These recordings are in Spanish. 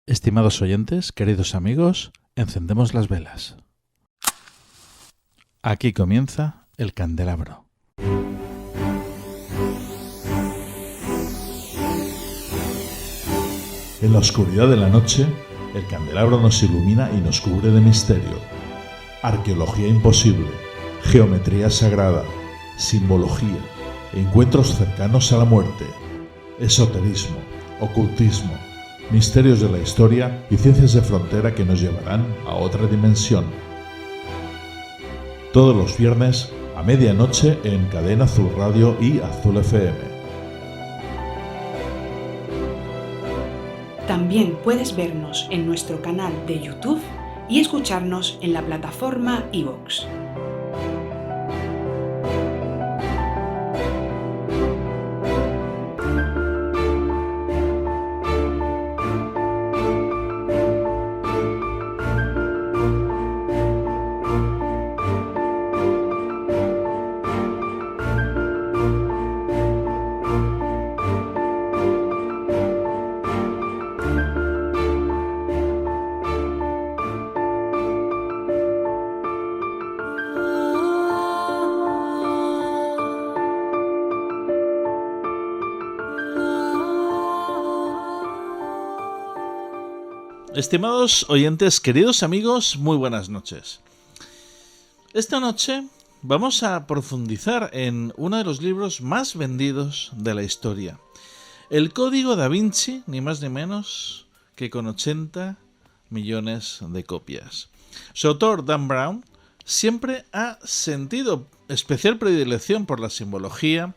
Estimados oyentes, queridos amigos, encendemos las velas. Aquí comienza el candelabro. En la oscuridad de la noche, el candelabro nos ilumina y nos cubre de misterio. Arqueología imposible, geometría sagrada, simbología, encuentros cercanos a la muerte, esoterismo, ocultismo, misterios de la historia y ciencias de frontera que nos llevarán a otra dimensión. Todos los viernes a medianoche en Cadena Azul Radio y Azul FM. También puedes vernos en nuestro canal de YouTube y escucharnos en la plataforma iVoox. Estimados oyentes, queridos amigos, muy buenas noches. Esta noche vamos a profundizar en uno de los libros más vendidos de la historia. El Código Da Vinci, ni más ni menos que con 80 millones de copias. Su autor, Dan Brown, siempre ha sentido especial predilección por la simbología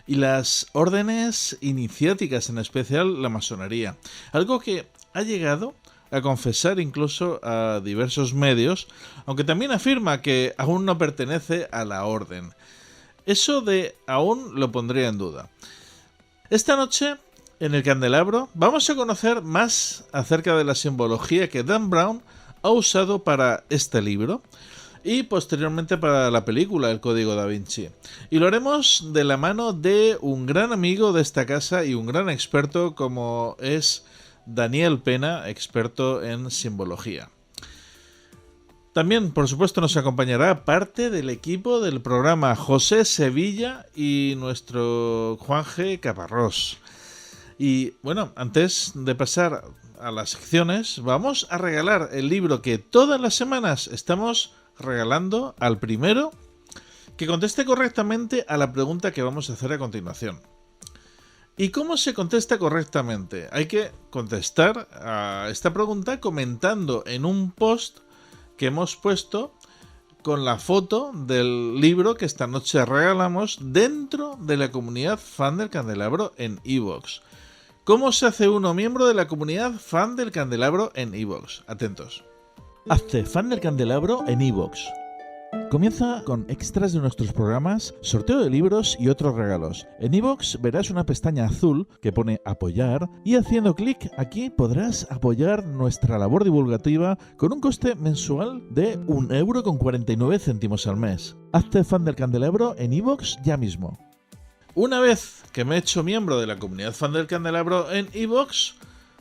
y las órdenes iniciáticas, en especial la masonería. Algo que ha llegado a confesar incluso a diversos medios, aunque también afirma que aún no pertenece a la orden. Eso de aún lo pondría en duda. Esta noche, en el candelabro, vamos a conocer más acerca de la simbología que Dan Brown ha usado para este libro y posteriormente para la película El Código Da Vinci. Y lo haremos de la mano de un gran amigo de esta casa y un gran experto como es Daniel Pena, experto en simbología. También, por supuesto, nos acompañará parte del equipo del programa José Sevilla y nuestro Juan G. Caparrós. Y bueno, antes de pasar a las secciones, vamos a regalar el libro que todas las semanas estamos regalando al primero que conteste correctamente a la pregunta que vamos a hacer a continuación. ¿Y cómo se contesta correctamente? Hay que contestar a esta pregunta comentando en un post que hemos puesto con la foto del libro que esta noche regalamos dentro de la comunidad fan del candelabro en iVoox. ¿Cómo se hace uno miembro de la comunidad fan del candelabro en iVoox? Atentos. Hazte fan del candelabro en iVoox. Comienza con extras de nuestros programas, sorteo de libros y otros regalos. En iVoox verás una pestaña azul que pone apoyar y haciendo clic aquí podrás apoyar nuestra labor divulgativa con un coste mensual de 1,49 € al mes. Hazte fan del candelabro en iVoox ya mismo. Una vez que me he hecho miembro de la comunidad fan del candelabro en iVoox,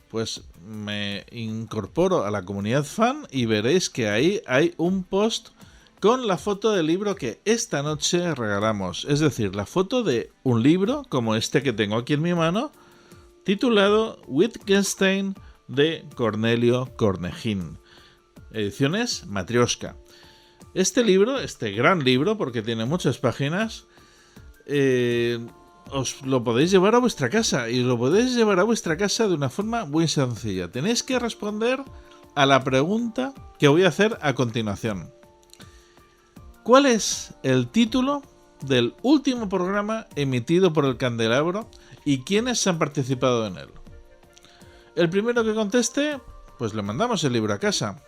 pues me incorporo a la comunidad fan y veréis que ahí hay un post con la foto del libro que esta noche regalamos, es decir, la foto de un libro como este que tengo aquí en mi mano, titulado Wittgenstein de Cornelio Cornegin, ediciones Matrioska. Este libro, este gran libro, porque tiene muchas páginas, os lo podéis llevar a vuestra casa y lo podéis llevar a vuestra casa de una forma muy sencilla. Tenéis que responder a la pregunta que voy a hacer a continuación. ¿Cuál es el título del último programa emitido por el candelabro y quiénes han participado en él? El primero que conteste, pues le mandamos el libro a casa.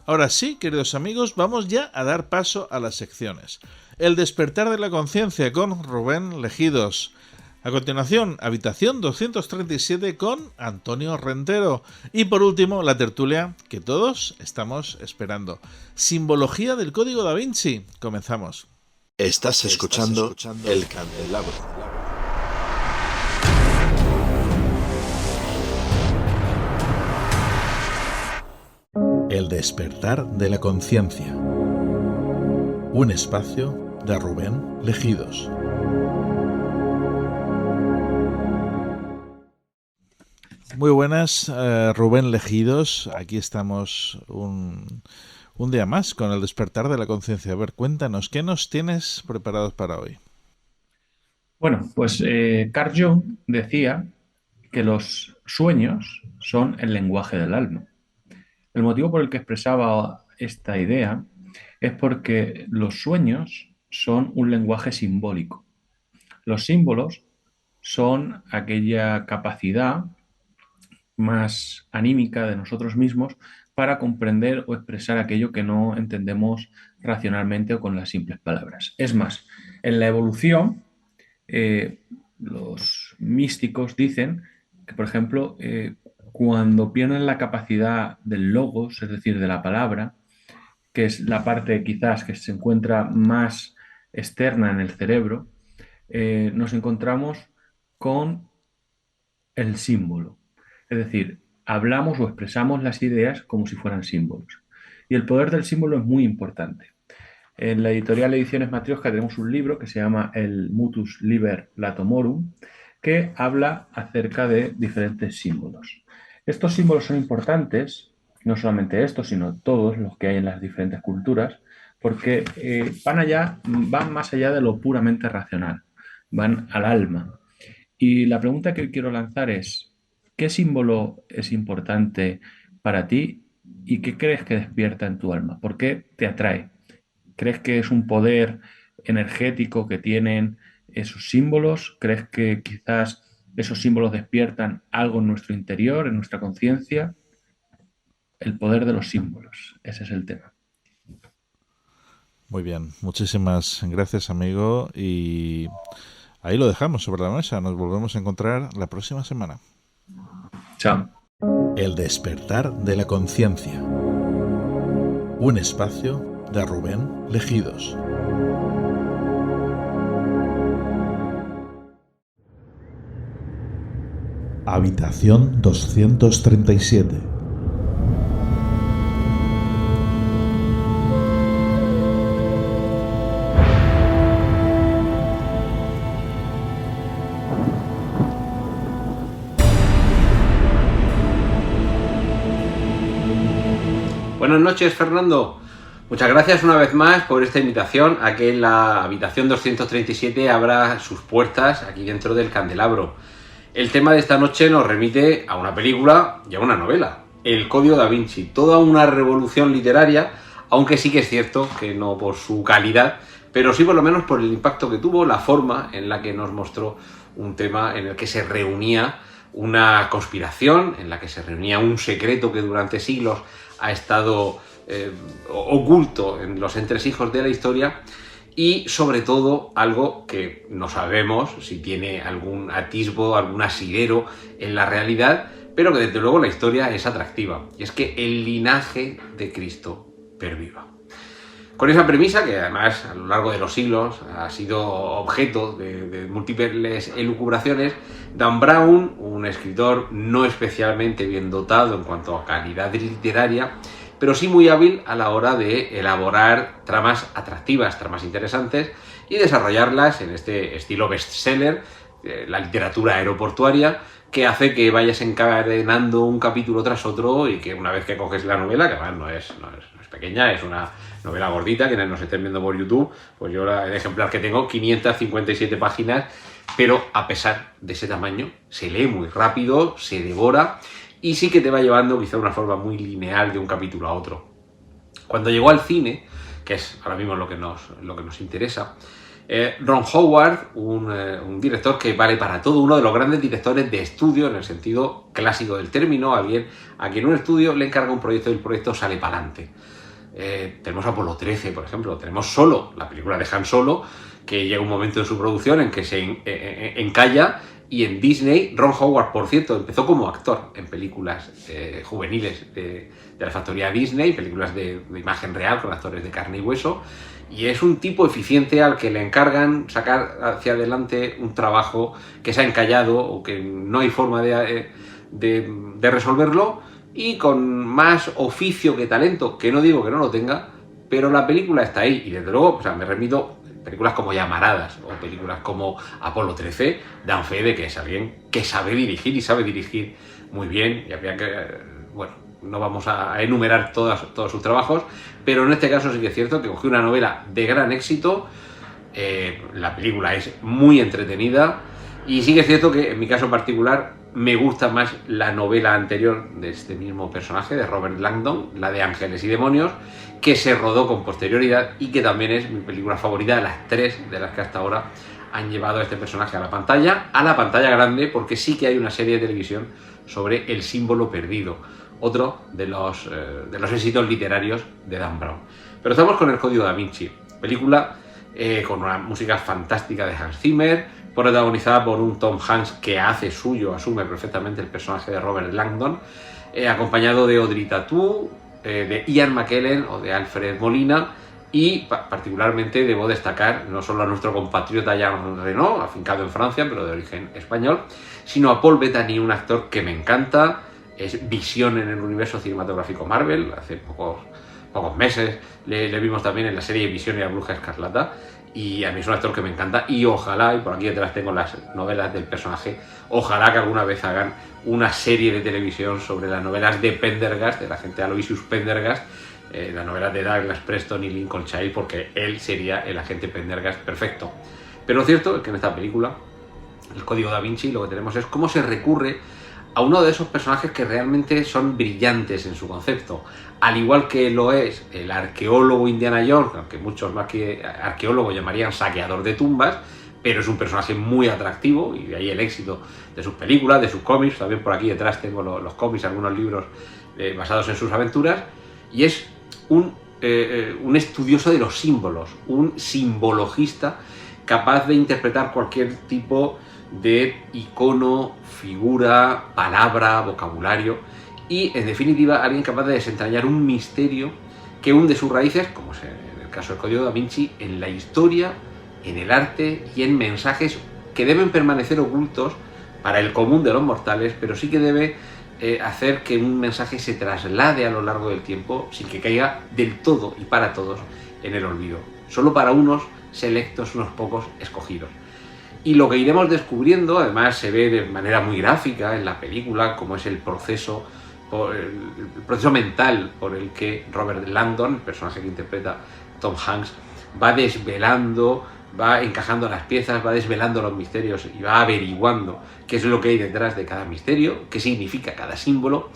Ahora sí, queridos amigos, vamos ya a dar paso a las secciones. El despertar de la conciencia con Rubén Legidos. A continuación, Habitación 237 con Antonio Rentero. Y por último, la tertulia que todos estamos esperando. Simbología del Código Da Vinci. Comenzamos. Estás escuchando El Candelabro. El despertar de la conciencia. Un espacio de Rubén Legidos. Muy buenas, Rubén Legidos. Aquí estamos un día más con el despertar de la conciencia. A ver, cuéntanos, ¿qué nos tienes preparados para hoy? Bueno, pues Carl Jung decía que los sueños son el lenguaje del alma. El motivo por el que expresaba esta idea es porque los sueños son un lenguaje simbólico. Los símbolos son aquella capacidad más anímica de nosotros mismos para comprender o expresar aquello que no entendemos racionalmente o con las simples palabras. Es más, en la evolución, los místicos dicen que, por ejemplo, cuando pierden la capacidad del logos, es decir, de la palabra, que es la parte quizás que se encuentra más externa en el cerebro, nos encontramos con el símbolo. Es decir, hablamos o expresamos las ideas como si fueran símbolos. Y el poder del símbolo es muy importante. En la editorial Ediciones Matrioska tenemos un libro que se llama El Mutus Liber Latomorum, que habla acerca de diferentes símbolos. Estos símbolos son importantes, no solamente estos, sino todos los que hay en las diferentes culturas, porque van más allá de lo puramente racional, van al alma. Y la pregunta que quiero lanzar es, ¿qué símbolo es importante para ti y qué crees que despierta en tu alma? ¿Por qué te atrae? ¿Crees que es un poder energético que tienen esos símbolos? ¿Crees que quizás esos símbolos despiertan algo en nuestro interior, en nuestra conciencia? El poder de los símbolos, ese es el tema. Muy bien, muchísimas gracias, amigo, y ahí lo dejamos sobre la mesa. Nos volvemos a encontrar la próxima semana. Chao. El despertar de la conciencia. Un espacio de Rubén Legidos. Habitación 237. Buenas noches, Fernando. Muchas gracias una vez más por esta invitación a que la habitación 237 abra sus puertas aquí dentro del candelabro. El tema de esta noche nos remite a una película y a una novela, El Código Da Vinci, toda una revolución literaria, aunque sí que es cierto que no por su calidad, pero sí por lo menos por el impacto que tuvo, la forma en la que nos mostró un tema en el que se reunía una conspiración, en la que se reunía un secreto que durante siglos ha estado oculto en los entresijos de la historia, y sobre todo algo que no sabemos si tiene algún atisbo, algún asidero en la realidad, pero que desde luego la historia es atractiva, y es que el linaje de Cristo perviva. Con esa premisa, que además a lo largo de los siglos ha sido objeto de múltiples elucubraciones, Dan Brown, un escritor no especialmente bien dotado en cuanto a calidad literaria, pero sí muy hábil a la hora de elaborar tramas atractivas, tramas interesantes, y desarrollarlas en este estilo bestseller, la literatura aeroportuaria, que hace que vayas encadenando un capítulo tras otro y que una vez que coges la novela, que además no es pequeña, es una novela gordita, quienes nos estén viendo por YouTube, pues yo el ejemplar que tengo, 557 páginas, pero a pesar de ese tamaño, se lee muy rápido, se devora, y sí que te va llevando quizá una forma muy lineal de un capítulo a otro. Cuando llegó al cine, que es ahora mismo lo que nos interesa, Ron Howard, un director que vale para todo, uno de los grandes directores de estudio en el sentido clásico del término, alguien a quien un estudio le encarga un proyecto y el proyecto sale para adelante. Tenemos Apolo 13, por ejemplo, tenemos Solo, la película de Han Solo, que llega un momento en su producción en que se encalla. Y en Disney, Ron Howard, por cierto, empezó como actor en películas juveniles de la factoría Disney, películas de imagen real con actores de carne y hueso, y es un tipo eficiente al que le encargan sacar hacia adelante un trabajo que se ha encallado o que no hay forma de resolverlo, y con más oficio que talento, que no digo que no lo tenga, pero la película está ahí. Y desde luego, o sea, me remito, películas como Llamaradas o películas como Apolo 13 dan fe de que es alguien que sabe dirigir y sabe dirigir muy bien. Y habría que, bueno, no vamos a enumerar todos sus trabajos, pero en este caso sí que es cierto que cogió una novela de gran éxito. La película es muy entretenida y sí que es cierto que en mi caso particular me gusta más la novela anterior de este mismo personaje, de Robert Langdon, la de Ángeles y Demonios, que se rodó con posterioridad y que también es mi película favorita de las 3 de las que hasta ahora han llevado a este personaje a la pantalla grande, porque sí que hay una serie de televisión sobre El símbolo perdido, otro de los éxitos literarios de Dan Brown. Pero estamos con El Código Da Vinci, película con una música fantástica de Hans Zimmer, protagonizada por un Tom Hanks que hace suyo, asume perfectamente el personaje de Robert Langdon, acompañado de Audrey Tautou, de Ian McKellen o de Alfred Molina, y particularmente debo destacar no solo a nuestro compatriota Jean Reno, afincado en Francia, pero de origen español, sino a Paul Bettany, un actor que me encanta, es Visión en el universo cinematográfico Marvel. Hace pocos meses le vimos también en la serie Visión y la Bruja Escarlata, y a mí es un actor que me encanta, y ojalá, y por aquí detrás tengo las novelas del personaje, ojalá que alguna vez hagan una serie de televisión sobre las novelas de Pendergast, de la gente Aloysius Pendergast, las novelas de Douglas Preston y Lincoln Child, porque él sería el agente Pendergast perfecto. Pero lo cierto es que en esta película, El Código Da Vinci, lo que tenemos es cómo se recurre a uno de esos personajes que realmente son brillantes en su concepto, al igual que lo es el arqueólogo Indiana Jones, aunque muchos más que arqueólogo llamarían saqueador de tumbas, pero es un personaje muy atractivo, y de ahí el éxito de sus películas, de sus cómics. También por aquí detrás tengo los cómics, algunos libros basados en sus aventuras, y es un estudioso de los símbolos, un simbologista capaz de interpretar cualquier tipo de icono, figura, palabra, vocabulario, y en definitiva alguien capaz de desentrañar un misterio que hunde sus raíces, como es en el caso del Código Da Vinci, en la historia, en el arte y en mensajes que deben permanecer ocultos para el común de los mortales, pero sí que debe hacer que un mensaje se traslade a lo largo del tiempo sin que caiga del todo y para todos en el olvido, solo para unos selectos, unos pocos escogidos. Y lo que iremos descubriendo, además se ve de manera muy gráfica en la película, cómo es el proceso mental por el que Robert Langdon, el personaje que interpreta Tom Hanks, va desvelando, va encajando las piezas, va desvelando los misterios y va averiguando qué es lo que hay detrás de cada misterio, qué significa cada símbolo,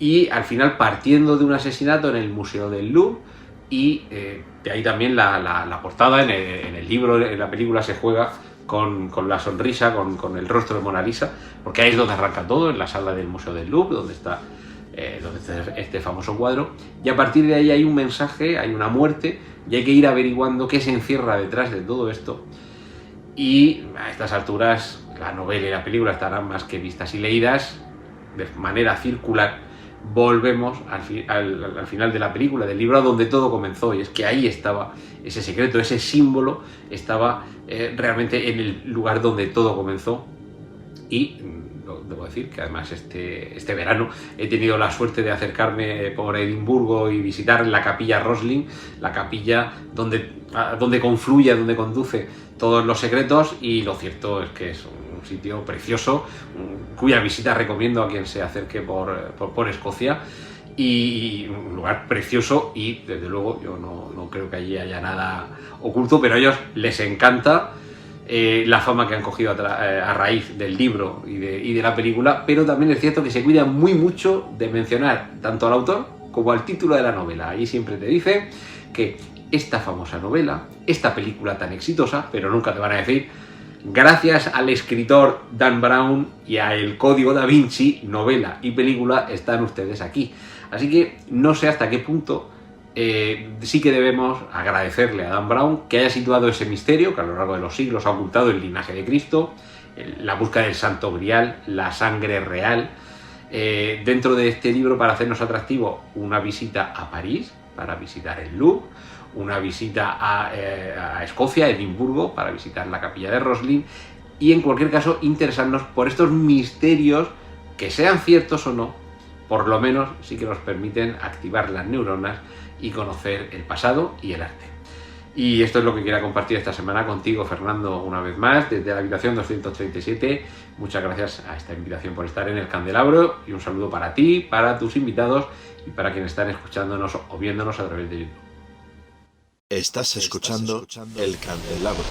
y al final partiendo de un asesinato en el Museo del Louvre, y de ahí también la portada. En el libro, en la película se juega con la sonrisa, con el rostro de Mona Lisa, porque ahí es donde arranca todo, en la sala del Museo del Louvre, donde está este famoso cuadro, y a partir de ahí hay un mensaje, hay una muerte, y hay que ir averiguando qué se encierra detrás de todo esto. Y a estas alturas la novela y la película estarán más que vistas y leídas. De manera circular volvemos al final de la película, del libro, donde todo comenzó, y es que ahí estaba ese secreto, ese símbolo estaba realmente en el lugar donde todo comenzó. Y debo decir que además este verano he tenido la suerte de acercarme por Edimburgo y visitar la capilla Roslin, la capilla donde confluye, donde conduce todos los secretos, y lo cierto es que es un sitio precioso, cuya visita recomiendo a quien se acerque por Escocia, y un lugar precioso, y desde luego yo no creo que allí haya nada oculto, pero a ellos les encanta la fama que han cogido a raíz del libro y de la película, pero también es cierto que se cuidan muy mucho de mencionar tanto al autor como al título de la novela. Ahí siempre te dicen que esta famosa novela, esta película tan exitosa, pero nunca te van a decir gracias al escritor Dan Brown y a El Código Da Vinci, novela y película, están ustedes aquí. Así que no sé hasta qué punto sí que debemos agradecerle a Dan Brown que haya situado ese misterio que a lo largo de los siglos ha ocultado el linaje de Cristo, la búsqueda del Santo Grial, la sangre real, dentro de este libro, para hacernos atractivo una visita a París, para visitar el Louvre, una visita a Escocia, Edimburgo, para visitar la capilla de Roslin, y en cualquier caso interesarnos por estos misterios que, sean ciertos o no, por lo menos sí que nos permiten activar las neuronas y conocer el pasado y el arte. Y esto es lo que quería compartir esta semana contigo, Fernando, una vez más, desde la habitación 237. Muchas gracias a esta invitación por estar en el Candelabro y un saludo para ti, para tus invitados y para quienes están escuchándonos o viéndonos a través de YouTube. Estás escuchando El Candelabro.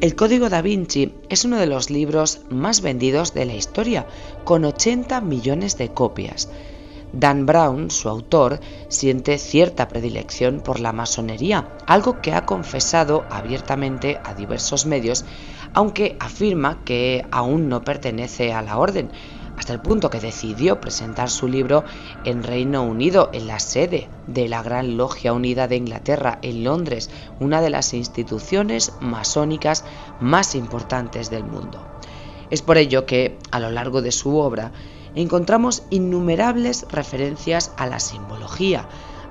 El Código da Vinci es uno de los libros más vendidos de la historia, con 80 millones de copias. Dan Brown, su autor, siente cierta predilección por la masonería, algo que ha confesado abiertamente a diversos medios, aunque afirma que aún no pertenece a la orden, hasta el punto que decidió presentar su libro en Reino Unido, en la sede de la Gran Logia Unida de Inglaterra, en Londres, una de las instituciones masónicas más importantes del mundo. Es por ello que, a lo largo de su obra, encontramos innumerables referencias a la simbología,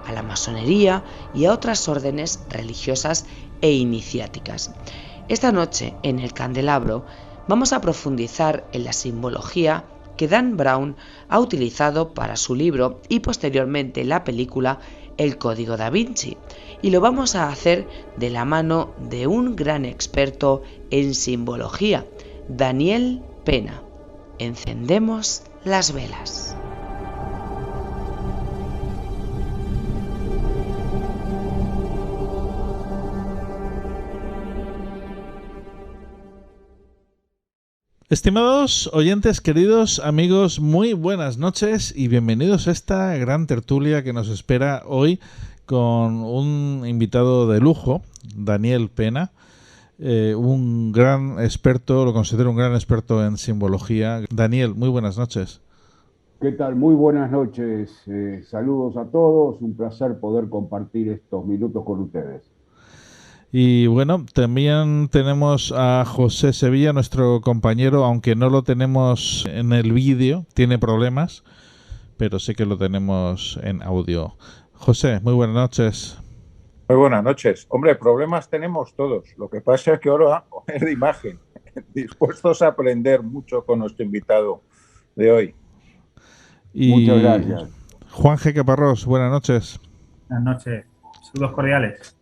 a la masonería y a otras órdenes religiosas e iniciáticas. Esta noche, en el Candelabro, vamos a profundizar en la simbología que Dan Brown ha utilizado para su libro y posteriormente la película El Código da Vinci, y lo vamos a hacer de la mano de un gran experto en simbología, Daniel Pena. Encendemos las velas. Estimados oyentes, queridos amigos, muy buenas noches y bienvenidos a esta gran tertulia que nos espera hoy con un invitado de lujo, Daniel Pena, un gran experto, lo considero un gran experto en simbología. Daniel, muy buenas noches. ¿Qué tal? Muy buenas noches. Saludos a todos. Un placer poder compartir estos minutos con ustedes. Y bueno, también tenemos a José Sevilla, nuestro compañero, aunque no lo tenemos en el vídeo, tiene problemas, pero sí que lo tenemos en audio. José, muy buenas noches. Muy buenas noches. Hombre, problemas tenemos todos. Lo que pasa es que ahora es de imagen. Dispuestos a aprender mucho con nuestro invitado de hoy. Y muchas gracias. Juan G. Caparrós, buenas noches. Buenas noches. Saludos cordiales.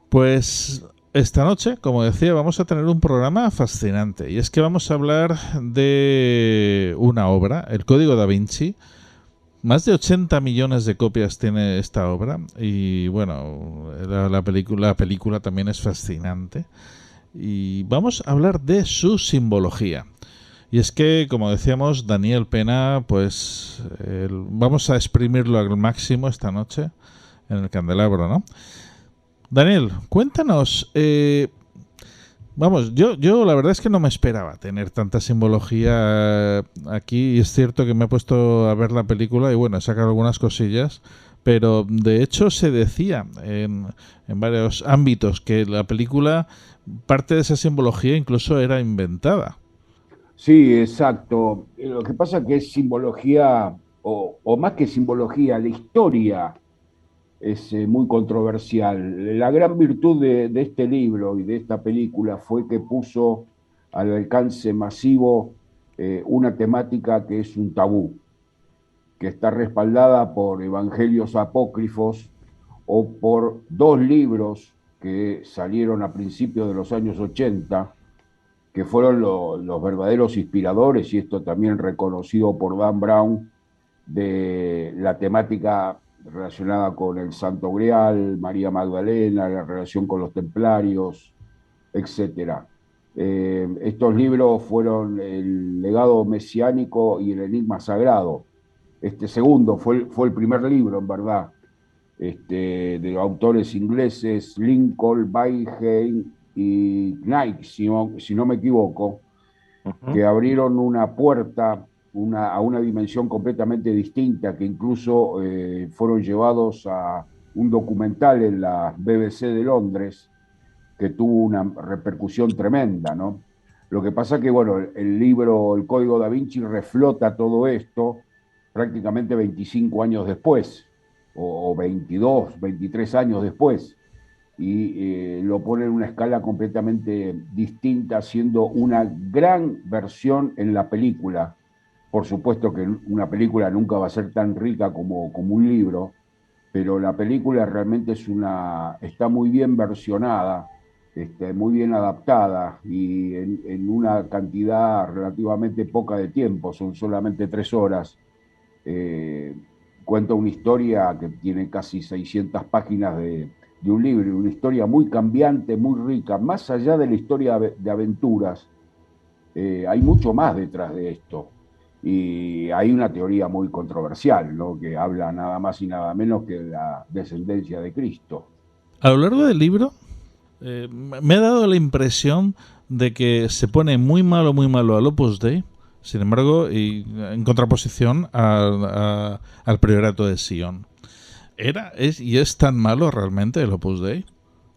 Pues esta noche, como decía, vamos a tener un programa fascinante. Y es que vamos a hablar de una obra, El Código da Vinci. Más de 80 millones de copias tiene esta obra. Y bueno, la película también es fascinante. Y vamos a hablar de su simbología. Y es que, como decíamos, Daniel Pena, pues vamos a exprimirlo al máximo esta noche en el Candelabro, ¿no? Daniel, cuéntanos, yo la verdad es que no me esperaba tener tanta simbología aquí, y es cierto que me he puesto a ver la película y bueno, he sacado algunas cosillas, pero de hecho se decía en varios ámbitos que la película, parte de esa simbología incluso era inventada. Sí, exacto. Lo que pasa es que es simbología, o más que simbología, la historia es muy controversial. La gran virtud de este libro y de esta película fue que puso al alcance masivo una temática que es un tabú, que está respaldada por evangelios apócrifos o por dos libros que salieron a principios de los años 80, que fueron los verdaderos inspiradores, y esto también reconocido por Dan Brown, de la temática relacionada con el Santo Grial, María Magdalena, la relación con los templarios, etc. Estos libros fueron El legado mesiánico y El enigma sagrado. Este segundo fue el primer libro, en verdad, de los autores ingleses Lincoln, Weigel y Knight, si no me equivoco, que abrieron una puerta a una dimensión completamente distinta, que incluso fueron llevados a un documental en la BBC de Londres que tuvo una repercusión tremenda, ¿no? Lo que pasa que, bueno, el libro El Código da Vinci reflota todo esto prácticamente 25 años después. o 22, 23 años después, y lo pone en una escala completamente distinta, siendo una gran versión en la película. Por supuesto que una película nunca va a ser tan rica como un libro, pero la película realmente está muy bien versionada, muy bien adaptada y en una cantidad relativamente poca de tiempo, son solamente 3 horas. Eh, Cuenta una historia que tiene casi 600 páginas de un libro, una historia muy cambiante, muy rica, más allá de la historia de aventuras. Hay mucho más detrás de esto. Y hay una teoría muy controversial, ¿no? Que habla nada más y nada menos que de la descendencia de Cristo. A lo largo del libro me ha dado la impresión de que se pone muy malo al Opus Dei, sin embargo, y en contraposición al Priorato de Sion. ¿Es tan malo realmente el Opus Dei?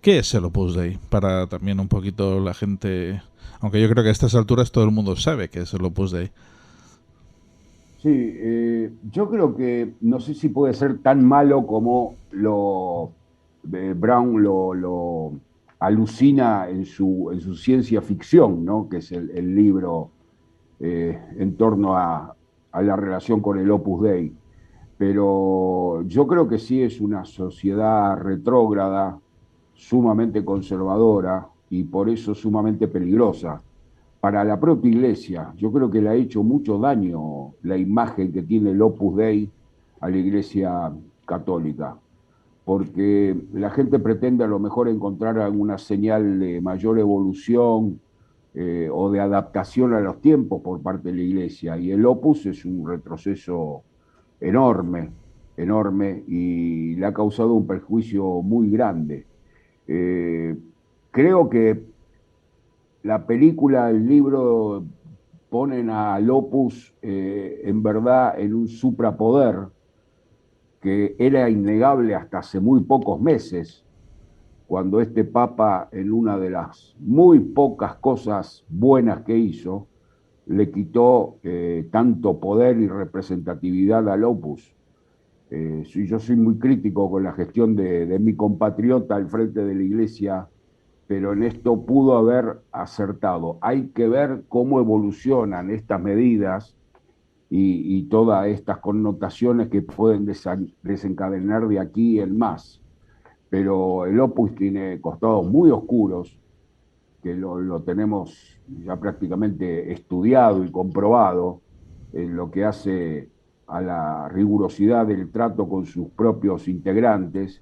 ¿Qué es el Opus Dei? Para también un poquito la gente, aunque yo creo que a estas alturas todo el mundo sabe qué es el Opus Dei. Sí, yo creo que no sé si puede ser tan malo como Brown lo alucina en su ciencia ficción, ¿no? Que es el libro en torno a la relación con el Opus Dei. Pero yo creo que sí es una sociedad retrógrada, sumamente conservadora y por eso sumamente peligrosa para la propia iglesia. Yo creo que le ha hecho mucho daño la imagen que tiene el Opus Dei a la iglesia católica, porque la gente pretende a lo mejor encontrar alguna señal de mayor evolución o de adaptación a los tiempos por parte de la iglesia, y el Opus es un retroceso enorme, enorme, y le ha causado un perjuicio muy grande. Eh, Creo que la película, el libro ponen al Opus en verdad en un suprapoder que era innegable hasta hace muy pocos meses, cuando este Papa, en una de las muy pocas cosas buenas que hizo, le quitó tanto poder y representatividad al Opus. Yo soy muy crítico con la gestión de mi compatriota al frente de la iglesia, pero en esto pudo haber acertado. Hay que ver cómo evolucionan estas medidas y todas estas connotaciones que pueden desencadenar de aquí en más. Pero el Opus tiene costados muy oscuros, que lo tenemos ya prácticamente estudiado y comprobado en lo que hace a la rigurosidad del trato con sus propios integrantes,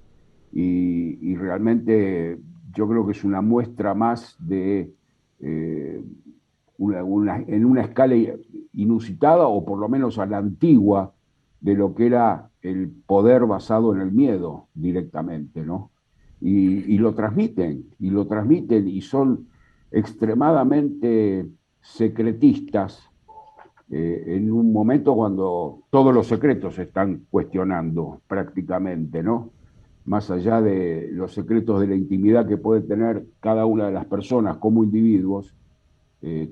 y realmente yo creo que es una muestra más de en una escala inusitada, o por lo menos a la antigua, de lo que era el poder basado en el miedo directamente, ¿no? Y lo transmiten, y son extremadamente secretistas en un momento cuando todos los secretos se están cuestionando prácticamente, ¿no? Más allá de los secretos de la intimidad que puede tener cada una de las personas como individuos,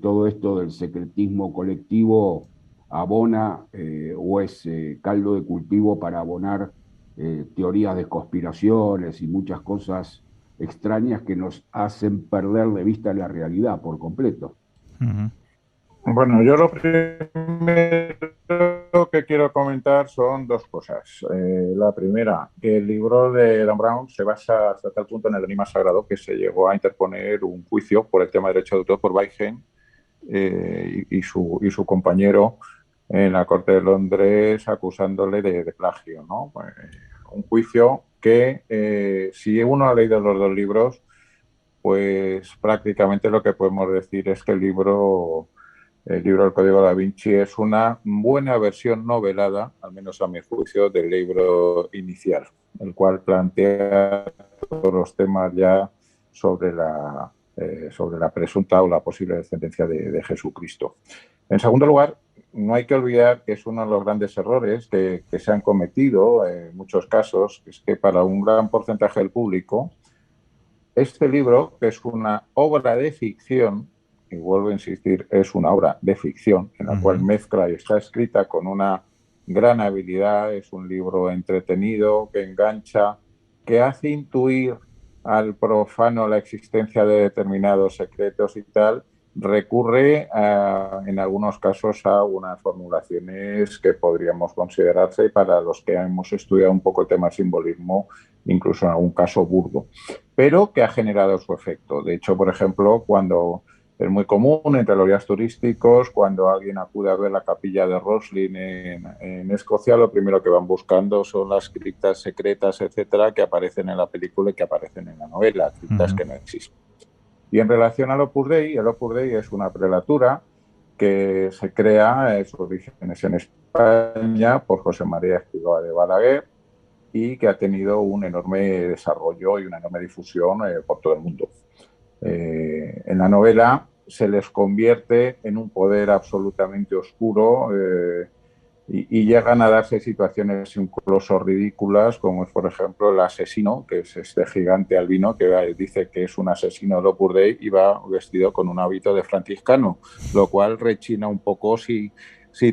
todo esto del secretismo colectivo abona o es caldo de cultivo para abonar teorías de conspiraciones y muchas cosas extrañas que nos hacen perder de vista la realidad por completo. Uh-huh. Bueno, yo lo primero que quiero comentar son dos cosas. La primera, que el libro de Dan Brown se basa hasta tal punto en el Enigma Sagrado que se llegó a interponer un juicio por el tema de derecho de autor por Weisheim y su compañero en la Corte de Londres acusándole de plagio, ¿no? Un juicio que, si uno ha leído los dos libros, pues prácticamente lo que podemos decir es que el libro del Código Da Vinci es una buena versión novelada, al menos a mi juicio, del libro inicial, el cual plantea todos los temas ya sobre la presunta o la posible descendencia de Jesucristo. En segundo lugar, no hay que olvidar que es uno de los grandes errores que se han cometido en muchos casos, es que para un gran porcentaje del público, este libro, que es una obra de ficción, y vuelvo a insistir, es una obra de ficción en la cual mezcla y está escrita con una gran habilidad, es un libro entretenido, que engancha, que hace intuir al profano la existencia de determinados secretos y tal, recurre en algunos casos a unas formulaciones que podríamos considerarse, para los que hemos estudiado un poco el tema simbolismo, incluso en algún caso burdo, pero que ha generado su efecto. De hecho, por ejemplo, cuando es muy común entre los guías turísticos, cuando alguien acude a ver la capilla de Roslin en Escocia, lo primero que van buscando son las criptas secretas, etcétera, que aparecen en la película y que aparecen en la novela, criptas que no existen. Y en relación al Opus Dei, el Opus Dei es una prelatura que se crea, en sus orígenes en España, por José María Espínola de Balaguer, y que ha tenido un enorme desarrollo y una enorme difusión por todo el mundo. En la novela se les convierte en un poder absolutamente oscuro y llegan a darse situaciones incluso ridículas, como es, por ejemplo, el asesino, que es este gigante albino que dice que es un asesino del Opus Dei y va vestido con un hábito de franciscano, lo cual rechina un poco si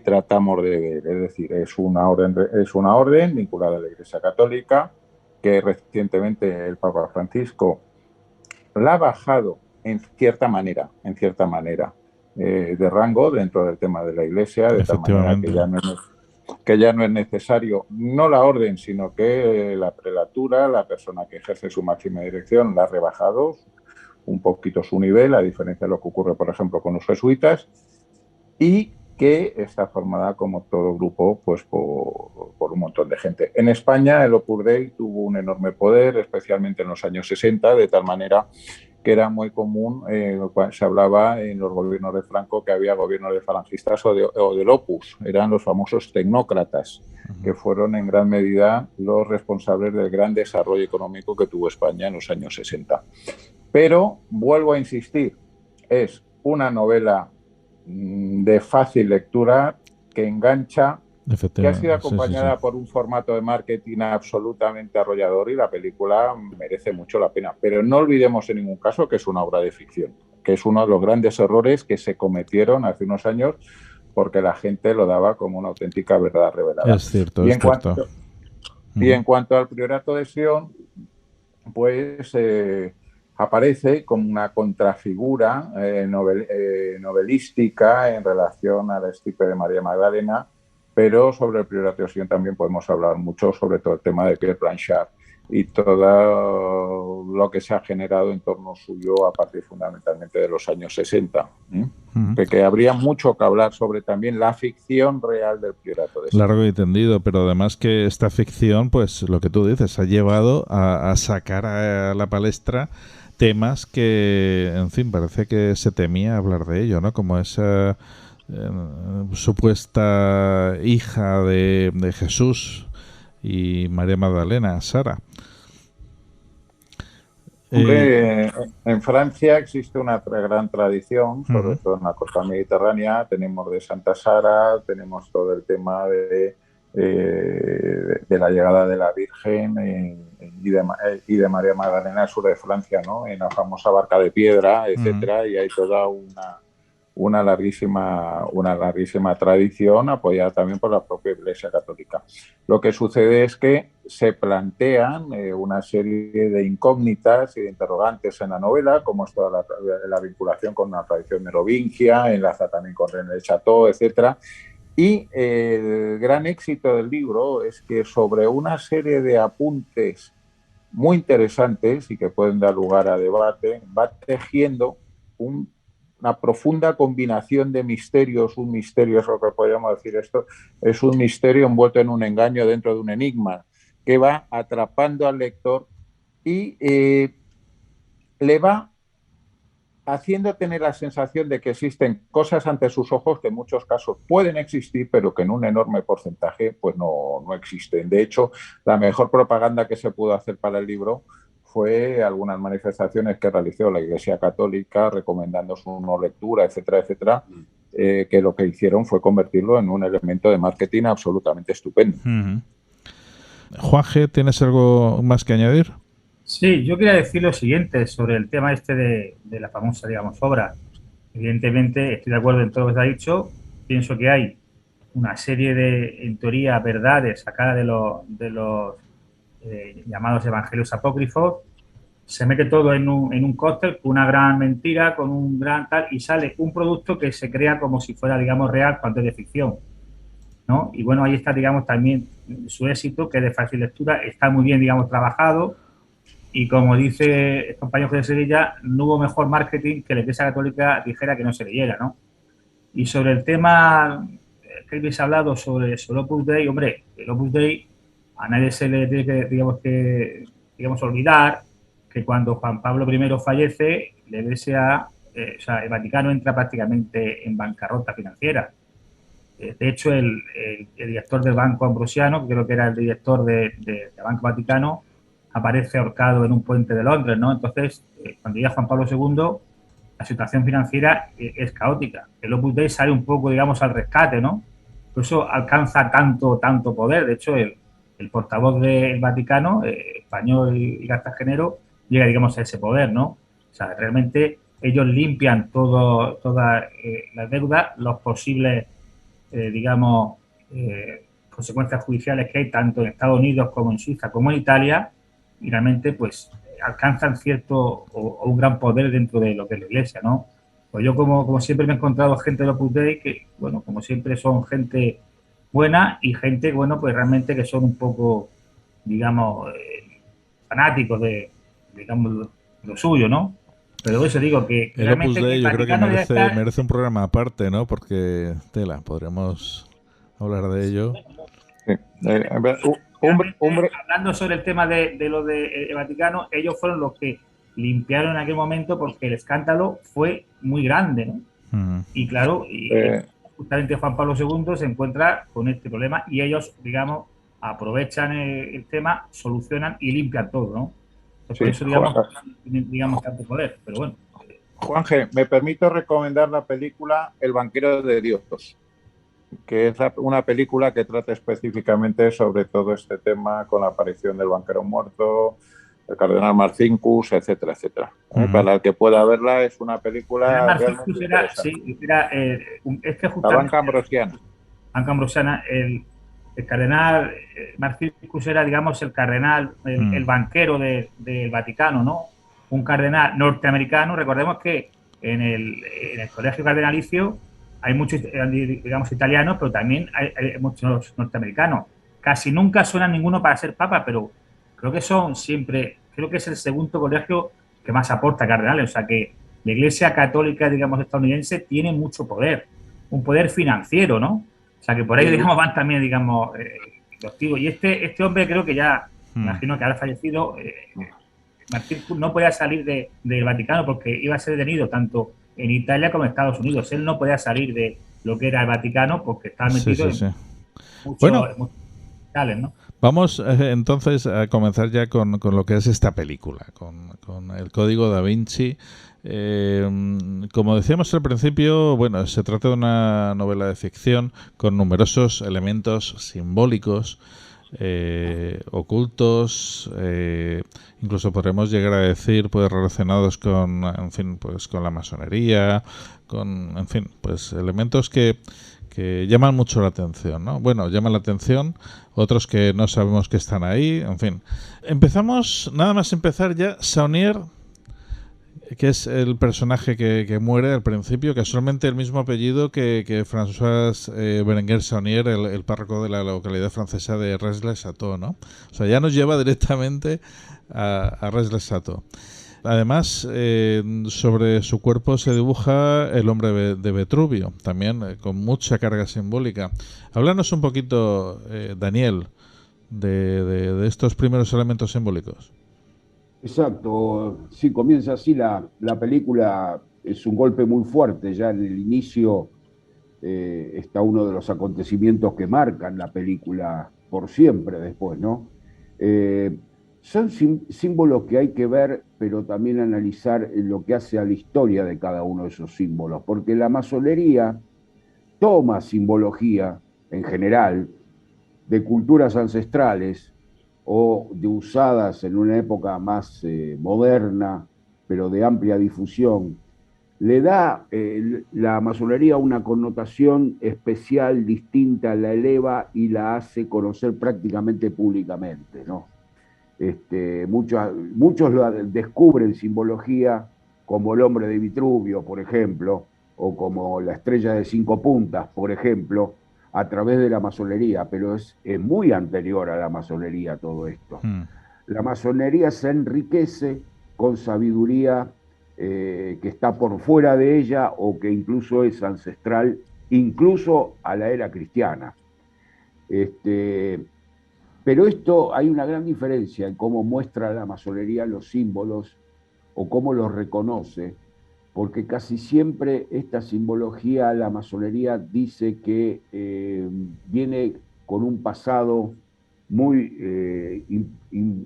tratamos de ver. Es decir, es una orden vinculada a la Iglesia Católica, que recientemente el Papa Francisco la ha bajado en cierta manera de rango dentro del tema de la Iglesia, de tal manera que ya no es necesario, no la orden, sino que la prelatura, la persona que ejerce su máxima dirección, la ha rebajado un poquito su nivel, a diferencia de lo que ocurre, por ejemplo, con los jesuitas, y que está formada, como todo grupo, pues por un montón de gente. En España el Opus Dei tuvo un enorme poder, especialmente en los años 60, de tal manera que era muy común, se hablaba en los gobiernos de Franco que había gobiernos de falangistas o del Opus, eran los famosos tecnócratas, que fueron en gran medida los responsables del gran desarrollo económico que tuvo España en los años 60. Pero, vuelvo a insistir, es una novela de fácil lectura, que engancha, que ha sido acompañada por un formato de marketing absolutamente arrollador, y la película merece mucho la pena. Pero no olvidemos en ningún caso que es una obra de ficción, que es uno de los grandes errores que se cometieron hace unos años, porque la gente lo daba como una auténtica verdad revelada. Es cierto, es cierto. Y en cuanto al Priorato de Sion, pues aparece como una contrafigura novelística en relación a la estirpe de María Magdalena, pero sobre el Priorato de Sion también podemos hablar mucho, sobre todo el tema de Pierre Blanchard y todo lo que se ha generado en torno suyo a partir fundamentalmente de los años 60. Que habría mucho que hablar sobre también la ficción real del Priorato de Sion. Largo y tendido, pero además que esta ficción, pues lo que tú dices, ha llevado a sacar a la palestra temas que, en fin, parece que se temía hablar de ello, ¿no? Como esa supuesta hija de Jesús y María Magdalena, Sara. En Francia existe una gran tradición, sobre todo en la costa mediterránea. Tenemos de Santa Sara, tenemos todo el tema de la llegada de la Virgen y de María Magdalena al sur de Francia, ¿no? En la famosa barca de piedra, etcétera, y hay toda una larguísima tradición, apoyada también por la propia Iglesia Católica. Lo que sucede es que se plantean una serie de incógnitas y de interrogantes en la novela, como es toda la vinculación con una tradición merovingia, enlaza también con René de Chateau, etcétera. Y el gran éxito del libro es que, sobre una serie de apuntes muy interesantes y que pueden dar lugar a debate, va tejiendo una profunda combinación de misterios. Un misterio es lo que podríamos decir esto, es un misterio envuelto en un engaño dentro de un enigma, que va atrapando al lector y le va haciendo tener la sensación de que existen cosas ante sus ojos que en muchos casos pueden existir, pero que en un enorme porcentaje pues no existen. De hecho, la mejor propaganda que se pudo hacer para el libro fue algunas manifestaciones que realizó la Iglesia Católica recomendando su no lectura, etcétera, etcétera, que lo que hicieron fue convertirlo en un elemento de marketing absolutamente estupendo. Juanje, ¿tienes algo más que añadir? Sí, yo quería decir lo siguiente sobre el tema este de la famosa, digamos, obra. Evidentemente estoy de acuerdo en todo lo que se ha dicho. Pienso que hay una serie de, en teoría, verdades sacadas de los llamados evangelios apócrifos, se mete todo en un cóctel con una gran mentira, con un gran tal, y sale un producto que se crea como si fuera, digamos, real cuando es de ficción, ¿no? Y bueno, ahí está, digamos, también su éxito, que es de fácil lectura, está muy bien, digamos, trabajado, y como dice el compañero José Sevilla, no hubo mejor marketing que la Iglesia Católica dijera que no se leyera, ¿no? Y sobre el tema que habéis hablado sobre Opus Dei, hombre, el Opus Dei a nadie se le tiene digamos, olvidar que cuando Juan Pablo I fallece, la Iglesia, o sea, el Vaticano entra prácticamente en bancarrota financiera. De hecho, el director del Banco Ambrosiano, que creo que era el director del Banco Vaticano, aparece ahorcado en un puente de Londres, ¿no? Entonces, cuando llega Juan Pablo II, la situación financiera es caótica. El Opus Dei sale un poco, digamos, al rescate, ¿no? Por eso alcanza tanto poder. De hecho, el portavoz del Vaticano, español y cartagenero, llega, digamos, a ese poder, ¿no? O sea, realmente ellos limpian todas las deudas, los posibles, digamos, consecuencias judiciales que hay tanto en Estados Unidos como en Suiza como en Italia, y realmente, pues, alcanzan cierto o un gran poder dentro de lo que es la Iglesia, ¿no? Pues yo, como siempre, me he encontrado gente de Opus Dei que, bueno, como siempre, son gente buena y gente, bueno, pues realmente que son un poco, digamos, fanáticos de, digamos, lo suyo, ¿no? Pero eso digo que el Opus Dei yo creo que merece un programa aparte, ¿no? Porque, tela, podremos hablar de ello. Sí. Hablando sobre el tema de lo de Vaticano, ellos fueron los que limpiaron en aquel momento porque el escándalo fue muy grande, ¿no? Y claro, justamente Juan Pablo II se encuentra con este problema y ellos, digamos, aprovechan el tema, solucionan y limpian todo, ¿no? Pues por eso, digamos, tanto poder, pero bueno. Juanje, me permito recomendar la película El banquero de Dios, que es una película que trata específicamente sobre todo este tema con la aparición del banquero muerto, el cardenal Marcinkus, etcétera, etcétera. Para el que pueda verla, es una película realmente interesante. Es que la banca ambrosiana. Banca ambrosiana, el cardenal Marcinkus era, digamos, el cardenal, el banquero del Vaticano, ¿no? Un cardenal norteamericano. Recordemos que en el colegio cardenalicio hay muchos, digamos, italianos, pero también hay muchos norteamericanos. Casi nunca suena ninguno para ser papa, pero creo que creo que es el segundo colegio que más aporta cardenales. O sea que la Iglesia Católica, digamos, estadounidense tiene mucho poder, un poder financiero, ¿no? O sea que por ahí, digamos, van también, digamos, los tíos. Y este hombre creo que ya, imagino que ha fallecido, Martín no podía salir del Vaticano porque iba a ser detenido tanto en Italia como en Estados Unidos. Él no podía salir de lo que era el Vaticano porque estaba metido en muchos tales, ¿no? Vamos entonces a comenzar ya con lo que es esta película, con el Código Da Vinci. Como decíamos al principio, bueno, se trata de una novela de ficción con numerosos elementos simbólicos, ocultos, incluso podremos llegar a decir, pues, relacionados con, en fin, pues con la masonería, con, en fin, pues elementos que llaman mucho la atención, ¿no? Bueno, llaman la atención, otros que no sabemos que están ahí, en fin. Empezamos, nada más empezar ya, Saunier, que es el personaje que muere al principio, casualmente el mismo apellido que François Berenguer Saunier, el párroco de la localidad francesa de Resles-Château, ¿no? O sea, ya nos lleva directamente a Resles-Château. Además, sobre su cuerpo se dibuja el hombre de Vitruvio, también con mucha carga simbólica. Háblanos un poquito, Daniel, de estos primeros elementos simbólicos. Exacto, sí, comienza así la película, es un golpe muy fuerte, ya en el inicio está uno de los acontecimientos que marcan la película por siempre después, ¿no? Son símbolos que hay que ver, pero también analizar lo que hace a la historia de cada uno de esos símbolos, porque la masonería toma simbología en general de culturas ancestrales o de usadas en una época más moderna, pero de amplia difusión, le da la masonería una connotación especial, distinta, la eleva y la hace conocer prácticamente públicamente, ¿no? Muchos lo descubren simbología como el hombre de Vitruvio, por ejemplo, o como la estrella de 5 puntas, por ejemplo, a través de la masonería, pero es muy anterior a la masonería todo esto. La masonería se enriquece con sabiduría que está por fuera de ella o que incluso es ancestral, incluso a la era cristiana. Pero esto, hay una gran diferencia en cómo muestra la masonería los símbolos o cómo los reconoce, porque casi siempre esta simbología, la masonería dice que viene con un pasado muy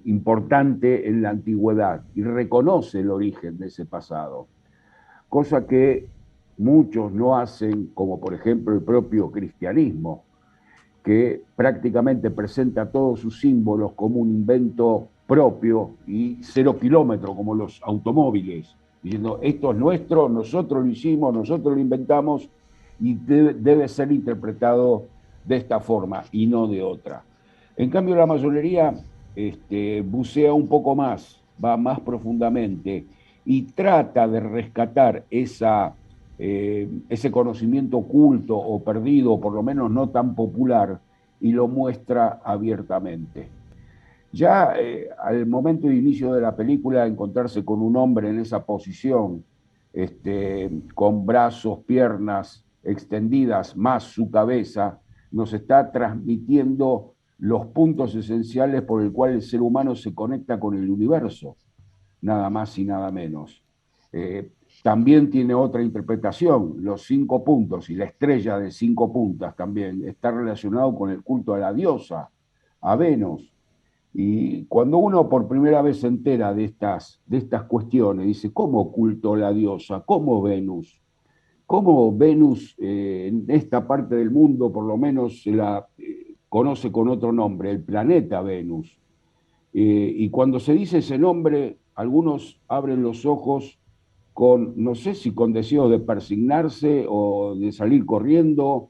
importante en la antigüedad y reconoce el origen de ese pasado, cosa que muchos no hacen, como por ejemplo el propio cristianismo, que prácticamente presenta todos sus símbolos como un invento propio y 0 kilómetro, como los automóviles, diciendo esto es nuestro, nosotros lo hicimos, nosotros lo inventamos y debe ser interpretado de esta forma y no de otra. En cambio, la masonería bucea un poco más, va más profundamente y trata de rescatar ese conocimiento oculto o perdido, o por lo menos no tan popular, y lo muestra abiertamente. Ya al momento de inicio de la película, encontrarse con un hombre en esa posición, con brazos, piernas extendidas, más su cabeza, nos está transmitiendo los puntos esenciales por el cual el ser humano se conecta con el universo, nada más y nada menos. También tiene otra interpretación, los 5 puntos y la estrella de 5 puntas también está relacionado con el culto a la diosa, a Venus. Y cuando uno por primera vez se entera de estas cuestiones, dice, ¿cómo culto a la diosa? ¿Cómo Venus? ¿Cómo Venus en esta parte del mundo por lo menos se la conoce con otro nombre, el planeta Venus? Y cuando se dice ese nombre, algunos abren los ojos con, no sé si con deseo de persignarse o de salir corriendo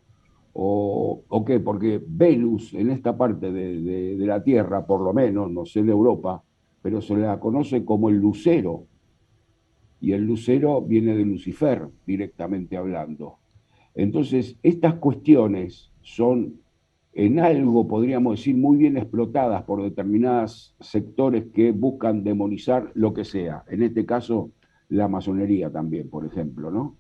o qué, porque Venus en esta parte de la Tierra, por lo menos, no sé de Europa, pero se la conoce como el lucero, y el lucero viene de Lucifer, directamente hablando. Entonces, estas cuestiones son en algo, podríamos decir, muy bien explotadas por determinados sectores que buscan demonizar lo que sea. En este caso, la masonería también, por ejemplo, ¿no?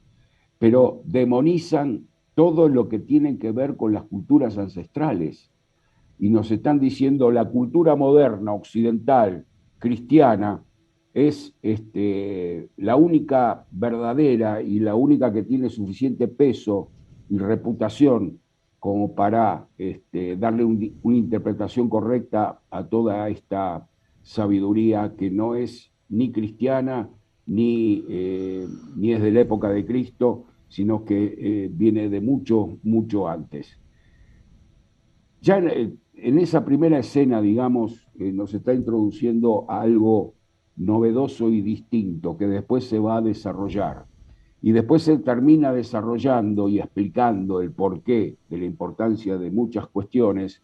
Pero demonizan todo lo que tiene que ver con las culturas ancestrales. Y nos están diciendo la cultura moderna, occidental, cristiana, es la única verdadera y la única que tiene suficiente peso y reputación como para darle una interpretación correcta a toda esta sabiduría que no es ni cristiana, ni es de la época de Cristo, sino que viene de mucho, mucho antes. Ya en esa primera escena, digamos, nos está introduciendo a algo novedoso y distinto que después se va a desarrollar. Y después se termina desarrollando y explicando el porqué de la importancia de muchas cuestiones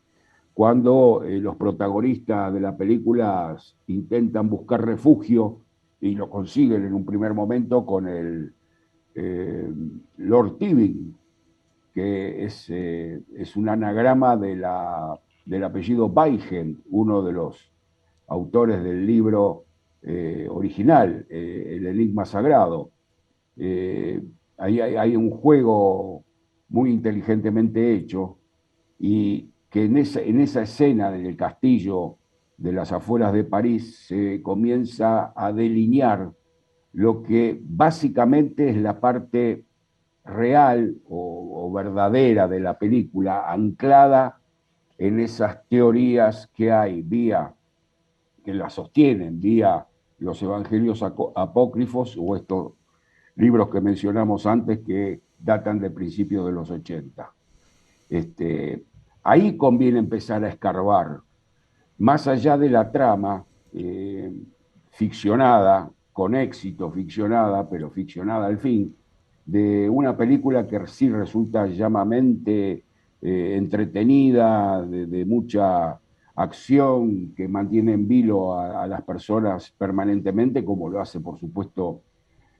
cuando los protagonistas de la película intentan buscar refugio y lo consiguen en un primer momento con el Lord Tywin, que es un anagrama del apellido Baigen, uno de los autores del libro original, El Enigma Sagrado. Hay un juego muy inteligentemente hecho y que en esa escena del castillo de las afueras de París se comienza a delinear lo que básicamente es la parte real o verdadera de la película, anclada en esas teorías que hay, que la sostienen, vía los evangelios apócrifos o estos libros que mencionamos antes que datan de principios de los 80. Ahí conviene empezar a escarbar, más allá de la trama ficcionada, con éxito ficcionada, pero ficcionada al fin, de una película que sí resulta llamamente entretenida, de mucha acción, que mantiene en vilo a las personas permanentemente, como lo hace, por supuesto,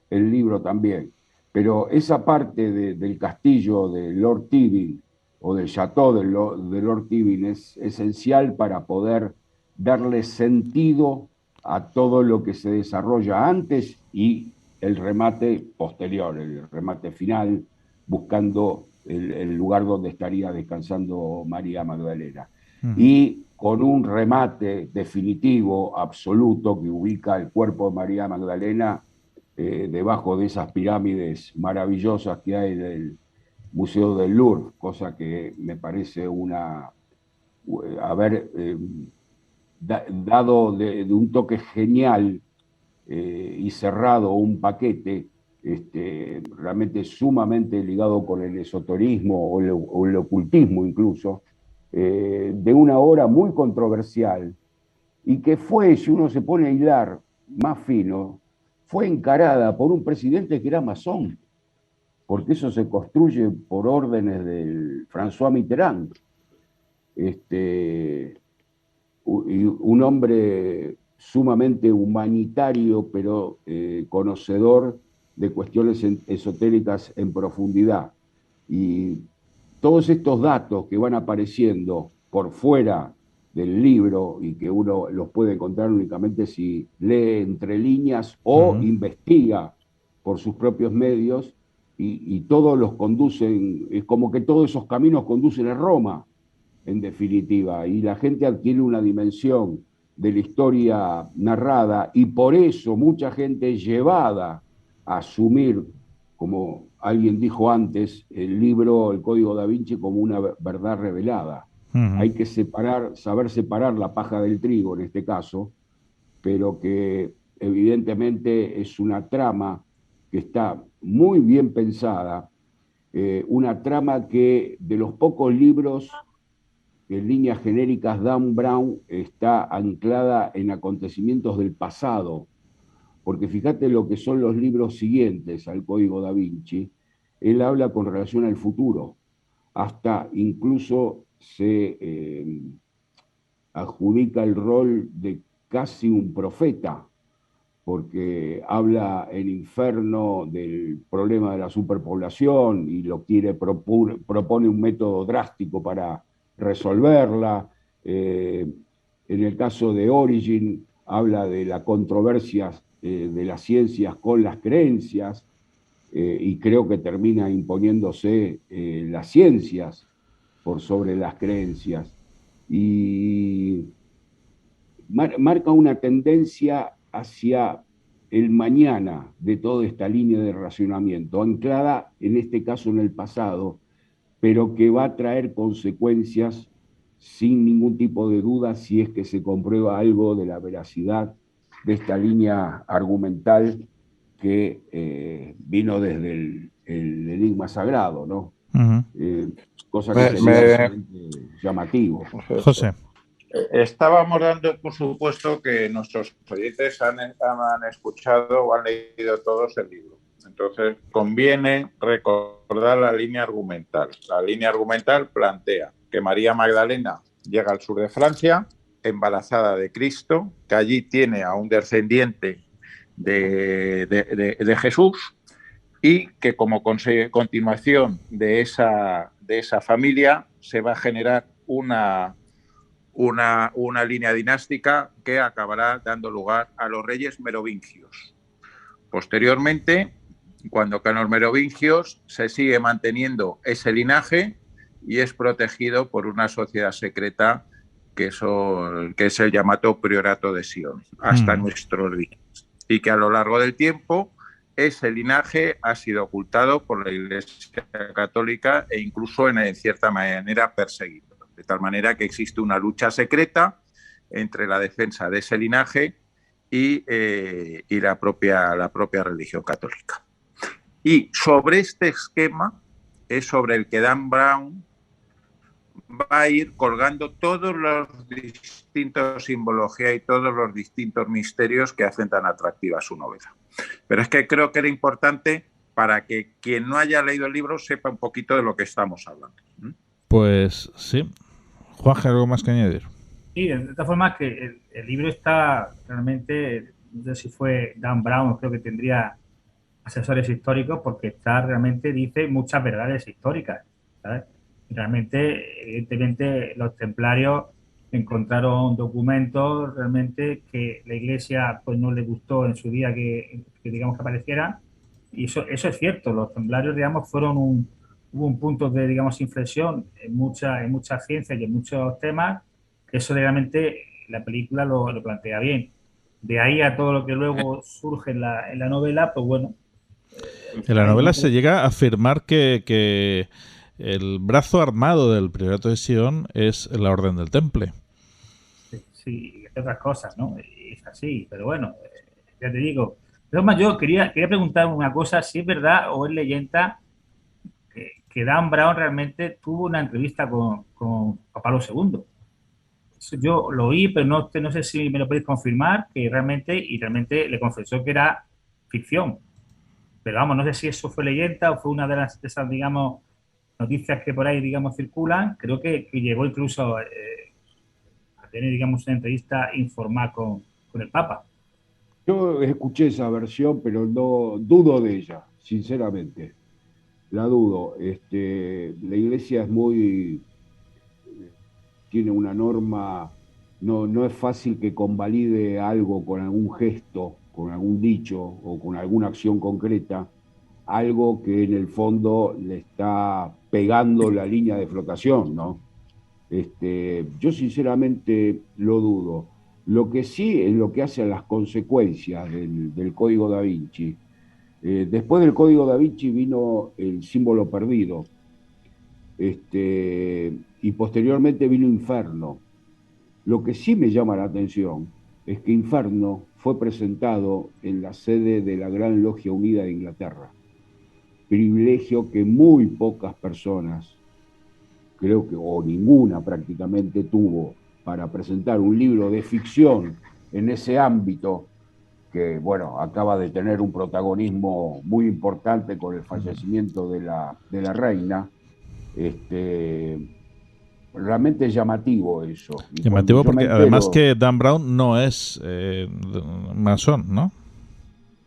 el libro también. Pero esa parte del castillo de Lord Tywin, o del chateau de Lord Tywin, es esencial para poder darle sentido a todo lo que se desarrolla antes y el remate posterior, el remate final, buscando el lugar donde estaría descansando María Magdalena. Y con un remate definitivo, absoluto, que ubica el cuerpo de María Magdalena debajo de esas pirámides maravillosas que hay en el Museo del Louvre, cosa que me parece haber dado de un toque genial y cerrado un paquete realmente sumamente ligado con el esoterismo o el ocultismo incluso, de una obra muy controversial y que fue, si uno se pone a hilar más fino, fue encarada por un presidente que era masón, porque eso se construye por órdenes del François Mitterrand, un hombre sumamente humanitario, pero conocedor de cuestiones esotéricas en profundidad. Y todos estos datos que van apareciendo por fuera del libro y que uno los puede encontrar únicamente si lee entre líneas o investiga por sus propios medios, y todos los conducen, es como que todos esos caminos conducen a Roma, en definitiva, y la gente adquiere una dimensión de la historia narrada, y por eso mucha gente es llevada a asumir, como alguien dijo antes, el libro, el Código da Vinci, como una verdad revelada. Hay que saber separar la paja del trigo en este caso, pero que evidentemente es una trama que está muy bien pensada, una trama que de los pocos libros que en líneas genéricas Dan Brown está anclada en acontecimientos del pasado, porque fíjate lo que son los libros siguientes al Código da Vinci, él habla con relación al futuro, hasta incluso se adjudica el rol de casi un profeta, porque habla en Inferno del problema de la superpoblación y propone un método drástico para resolverla. En el caso de Origin habla de la controversia de las ciencias con las creencias, y creo que termina imponiéndose las ciencias por sobre las creencias, y marca una tendencia hacia el mañana de toda esta línea de racionamiento, anclada en este caso en el pasado, pero que va a traer consecuencias sin ningún tipo de duda si es que se comprueba algo de la veracidad de esta línea argumental que vino desde el enigma sagrado, ¿no? Cosa que sería llamativo. José. Estábamos dando por supuesto que nuestros oyentes han escuchado o han leído todos el libro. Entonces, conviene recordar la línea argumental. La línea argumental plantea que María Magdalena llega al sur de Francia, embarazada de Cristo, que allí tiene a un descendiente de Jesús, y que como continuación de esa familia se va a generar una línea dinástica que acabará dando lugar a los reyes merovingios. Posteriormente, cuando caen los merovingios, se sigue manteniendo ese linaje y es protegido por una sociedad secreta que es el llamado Priorato de Sion, hasta nuestros días. Y que a lo largo del tiempo ese linaje ha sido ocultado por la Iglesia Católica e incluso en cierta manera perseguido. De tal manera que existe una lucha secreta entre la defensa de ese linaje y la propia religión católica. Y sobre este esquema es sobre el que Dan Brown va a ir colgando todos los distintos simbología y todos los distintos misterios que hacen tan atractiva su novela. Pero es que creo que era importante para que quien no haya leído el libro sepa un poquito de lo que estamos hablando. Pues sí. Juanje, ¿algo más que añadir? Sí, de todas formas que el libro está realmente, no sé si fue Dan Brown, creo que tendría asesores históricos, porque está realmente, dice muchas verdades históricas, ¿sabes? Y realmente, evidentemente, los templarios encontraron documentos realmente que la Iglesia pues no le gustó en su día que digamos que aparecieran, y eso es cierto. Los templarios, digamos, hubo un punto de, digamos, inflexión en muchas ciencias y en muchos temas. Eso realmente la película lo plantea bien. De ahí a todo lo que luego surge en la novela, pues bueno. En la novela se llega a afirmar que el brazo armado del Priorato de Sion es la Orden del Temple. Sí, y otras cosas, ¿no? Es así, pero bueno, ya te digo. Pero más, yo quería preguntar una cosa, si es verdad o es leyenda que Dan Brown realmente tuvo una entrevista con Juan Pablo II. Eso yo lo oí, pero no sé si me lo podéis confirmar, que realmente le confesó que era ficción. Pero vamos, no sé si eso fue leyenda o fue una de esas, digamos, noticias que por ahí, digamos, circulan. Creo que llegó incluso a tener, digamos, una entrevista informal con el Papa. Yo escuché esa versión, pero no dudo de ella, sinceramente. La dudo. La Iglesia tiene una norma, no es fácil que convalide algo con algún gesto, con algún dicho o con alguna acción concreta, algo que en el fondo le está pegando la línea de flotación, ¿no? Yo sinceramente lo dudo. Lo que sí es lo que hace a las consecuencias del Código Da Vinci. Después del Código Da Vinci vino el símbolo perdido, y posteriormente vino Inferno. Lo que sí me llama la atención es que Inferno fue presentado en la sede de la Gran Logia Unida de Inglaterra, privilegio que muy pocas personas, creo que o ninguna prácticamente, tuvo para presentar un libro de ficción en ese ámbito que, bueno, acaba de tener un protagonismo muy importante con el fallecimiento de la reina. Realmente es llamativo eso. Y llamativo porque además que Dan Brown no es masón, ¿no?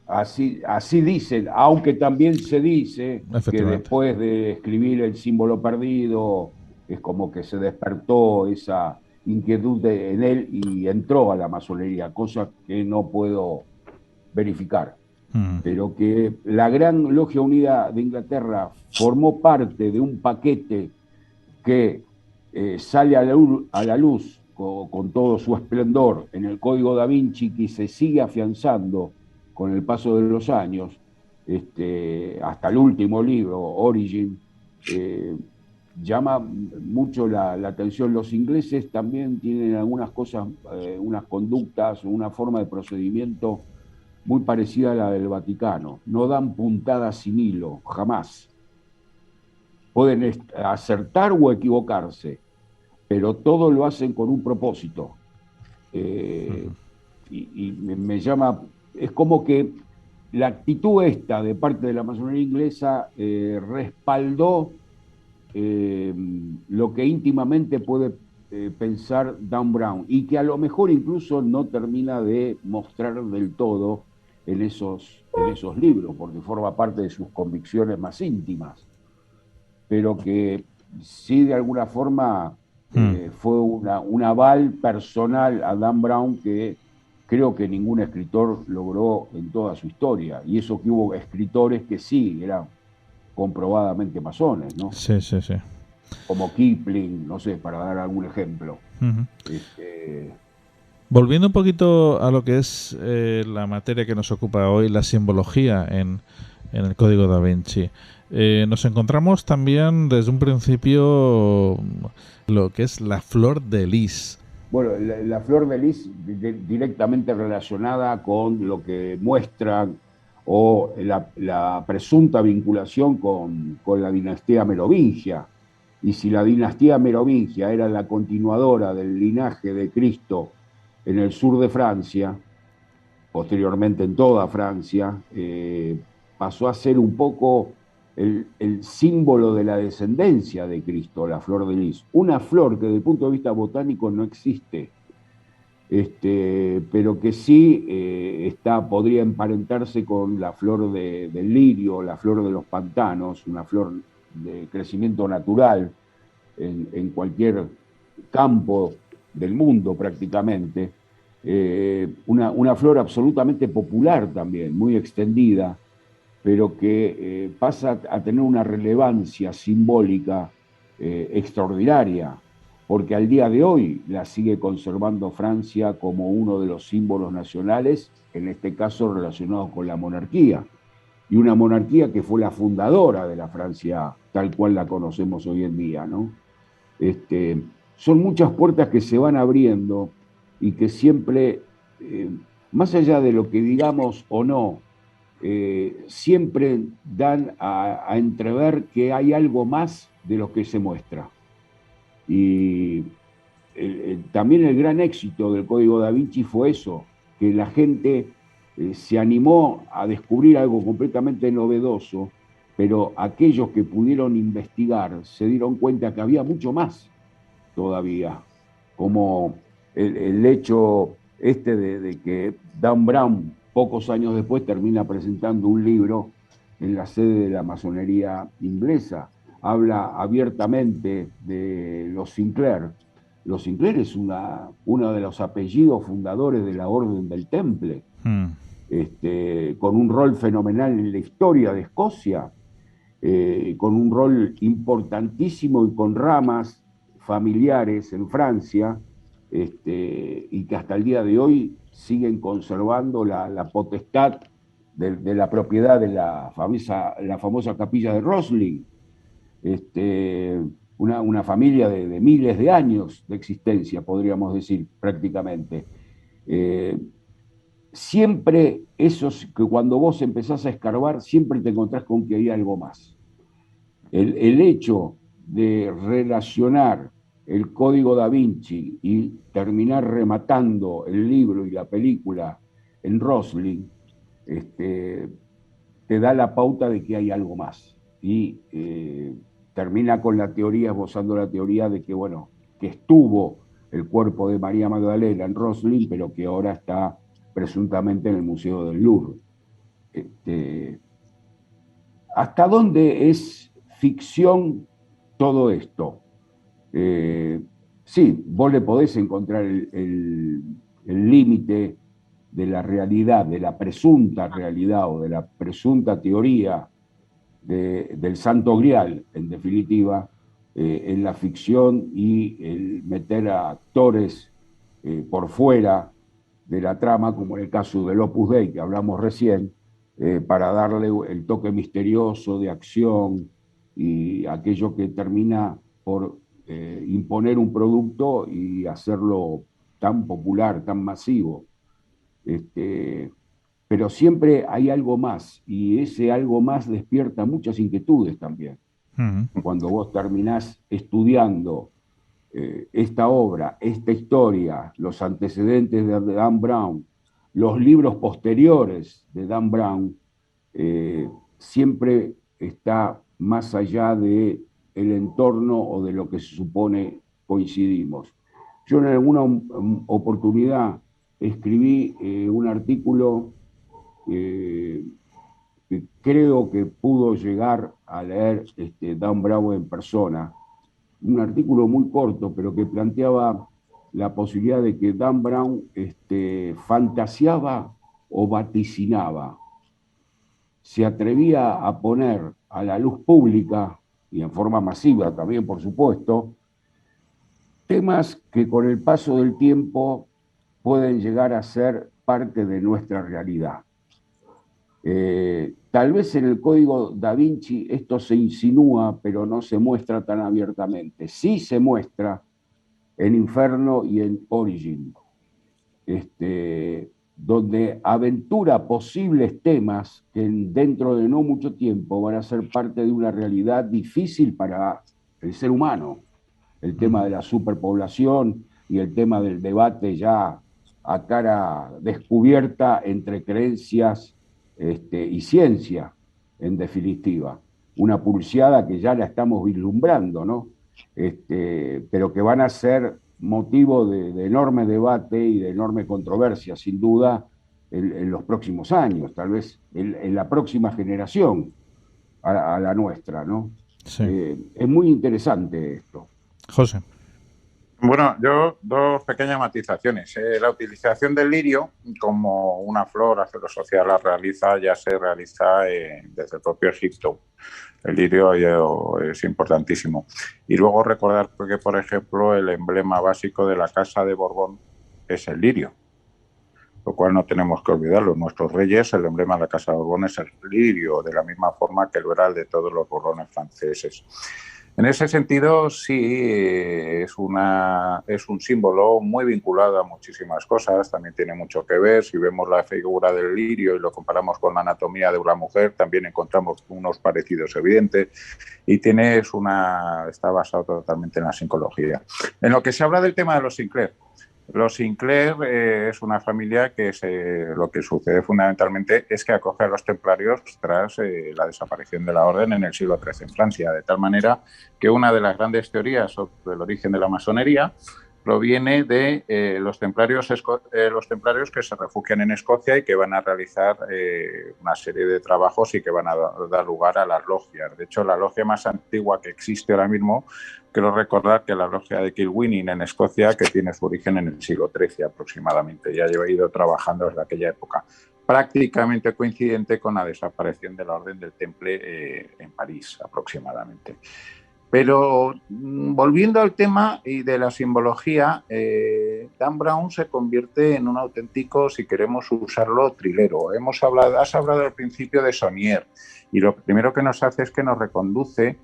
Así dicen, aunque también se dice que después de escribir El símbolo perdido es como que se despertó esa inquietud en él y entró a la masonería, cosa que no puedo verificar. Pero que la Gran Logia Unida de Inglaterra formó parte de un paquete que sale a la luz con todo su esplendor en el Código Da Vinci, que se sigue afianzando con el paso de los años, hasta el último libro, Origin, llama mucho la atención. Los ingleses también tienen algunas cosas, unas conductas, una forma de procedimiento muy parecida a la del Vaticano. No dan puntadas sin hilo, jamás. Pueden acertar o equivocarse, pero todo lo hacen con un propósito. Y me llama, es como que la actitud esta de parte de la masonería inglesa respaldó lo que íntimamente puede pensar Dan Brown, y que a lo mejor incluso no termina de mostrar del todo en esos libros, porque forma parte de sus convicciones más íntimas, pero que sí de alguna forma fue un aval personal a Dan Brown que creo que ningún escritor logró en toda su historia, y eso que hubo escritores que sí eran comprobadamente masones, ¿no? Sí. Como Kipling, no sé, para dar algún ejemplo. Volviendo un poquito a lo que es la materia que nos ocupa hoy, la simbología en el Código Da Vinci, nos encontramos también desde un principio lo que es la flor de lis. Bueno, la flor de lis directamente relacionada con lo que muestran o la presunta vinculación con la dinastía merovingia. y si la dinastía merovingia era la continuadora del linaje de Cristo en el sur de Francia, posteriormente en toda Francia, pasó a ser un poco el símbolo de la descendencia de Cristo, la flor de lis. Una flor que desde el punto de vista botánico no existe, pero que sí podría emparentarse con la flor del lirio, la flor de los pantanos, una flor de crecimiento natural en cualquier campo del mundo prácticamente. Una flor absolutamente popular también, muy extendida, pero que pasa a tener una relevancia simbólica extraordinaria, porque al día de hoy la sigue conservando Francia como uno de los símbolos nacionales, en este caso relacionados con la monarquía, y una monarquía que fue la fundadora de la Francia tal cual la conocemos hoy en día, ¿no? Son muchas puertas que se van abriendo y que siempre, más allá de lo que digamos o no, siempre dan a entrever que hay algo más de lo que se muestra. Y también el gran éxito del Código Da Vinci fue eso, que la gente se animó a descubrir algo completamente novedoso, pero aquellos que pudieron investigar se dieron cuenta que había mucho más todavía, como el hecho de que Dan Brown, pocos años después, termina presentando un libro en la sede de la masonería inglesa. Habla abiertamente de los Sinclair. Los Sinclair es uno de los apellidos fundadores de la Orden del Temple, con un rol fenomenal en la historia de Escocia, con un rol importantísimo y con ramas familiares en Francia, y que hasta el día de hoy siguen conservando la potestad de la propiedad de la famosa capilla de Rosling, una familia de miles de años de existencia, podríamos decir, prácticamente. Siempre esos que cuando vos empezás a escarbar, siempre te encontrás con que hay algo más. El hecho de relacionar el Código Da Vinci y terminar rematando el libro y la película en Rosling, te da la pauta de que hay algo más. Y termina con la teoría, esbozando la teoría de que, bueno, que estuvo el cuerpo de María Magdalena en Rosling, pero que ahora está presuntamente en el Museo del Louvre. ¿Hasta dónde es ficción todo esto? Sí, vos le podés encontrar el límite de la realidad, de la presunta realidad o de la presunta teoría del Santo Grial, en definitiva, en la ficción, y el meter a actores por fuera de la trama, como en el caso del Opus Dei que hablamos recién, para darle el toque misterioso de acción y aquello que termina por imponer un producto y hacerlo tan popular, tan masivo. Pero siempre hay algo más, y ese algo más despierta muchas inquietudes también. Cuando vos terminás estudiando esta obra, esta historia, los antecedentes de Dan Brown, los libros posteriores de Dan Brown, siempre está más allá de el entorno o de lo que se supone coincidimos. Yo en alguna oportunidad escribí un artículo que creo que pudo llegar a leer Dan Brown en persona, un artículo muy corto, pero que planteaba la posibilidad de que Dan Brown fantaseaba o vaticinaba, se atrevía a poner a la luz pública, y en forma masiva también, por supuesto, temas que con el paso del tiempo pueden llegar a ser parte de nuestra realidad. Tal vez en el Código Da Vinci esto se insinúa, pero no se muestra tan abiertamente. Sí se muestra en Inferno y en Origin, donde aventura posibles temas que dentro de no mucho tiempo van a ser parte de una realidad difícil para el ser humano, el tema de la superpoblación y el tema del debate ya a cara descubierta entre creencias y ciencia, en definitiva. Una pulseada que ya la estamos vislumbrando, ¿no? Pero que van a ser motivo de enorme debate y de enorme controversia, sin duda, en los próximos años, tal vez en la próxima generación a la nuestra, ¿no? Sí. Es muy interesante esto. José. Bueno, yo dos pequeñas matizaciones. La utilización del lirio como una flor, la filosofía ya se realiza desde el propio Egipto. El lirio es importantísimo. Y luego recordar que, por ejemplo, el emblema básico de la Casa de Borbón es el lirio, lo cual no tenemos que olvidarlo. Nuestros reyes, el emblema de la Casa de Borbón es el lirio, de la misma forma que lo era el de todos los Borbones franceses. En ese sentido, sí, es un símbolo muy vinculado a muchísimas cosas. También tiene mucho que ver. Si vemos la figura del lirio y lo comparamos con la anatomía de una mujer, también encontramos unos parecidos evidentes. Y está basado totalmente en la psicología. En lo que se habla del tema de los Sinclair. Los Sinclair es una familia que lo que sucede fundamentalmente es que acoge a los templarios tras la desaparición de la orden en el siglo XIII en Francia, de tal manera que una de las grandes teorías sobre el origen de la masonería proviene de los templarios que se refugian en Escocia y que van a realizar una serie de trabajos y que van a dar lugar a las logias. De hecho, la logia más antigua que existe ahora mismo, quiero recordar que la logia de Kilwinning en Escocia, que tiene su origen en el siglo XIII aproximadamente, ya lleva ido trabajando desde aquella época, prácticamente coincidente con la desaparición de la Orden del Temple en París aproximadamente. Pero volviendo al tema y de la simbología, Dan Brown se convierte en un auténtico, si queremos usarlo, trilero. Has hablado al principio de Saunier, y lo primero que nos hace es que nos reconduce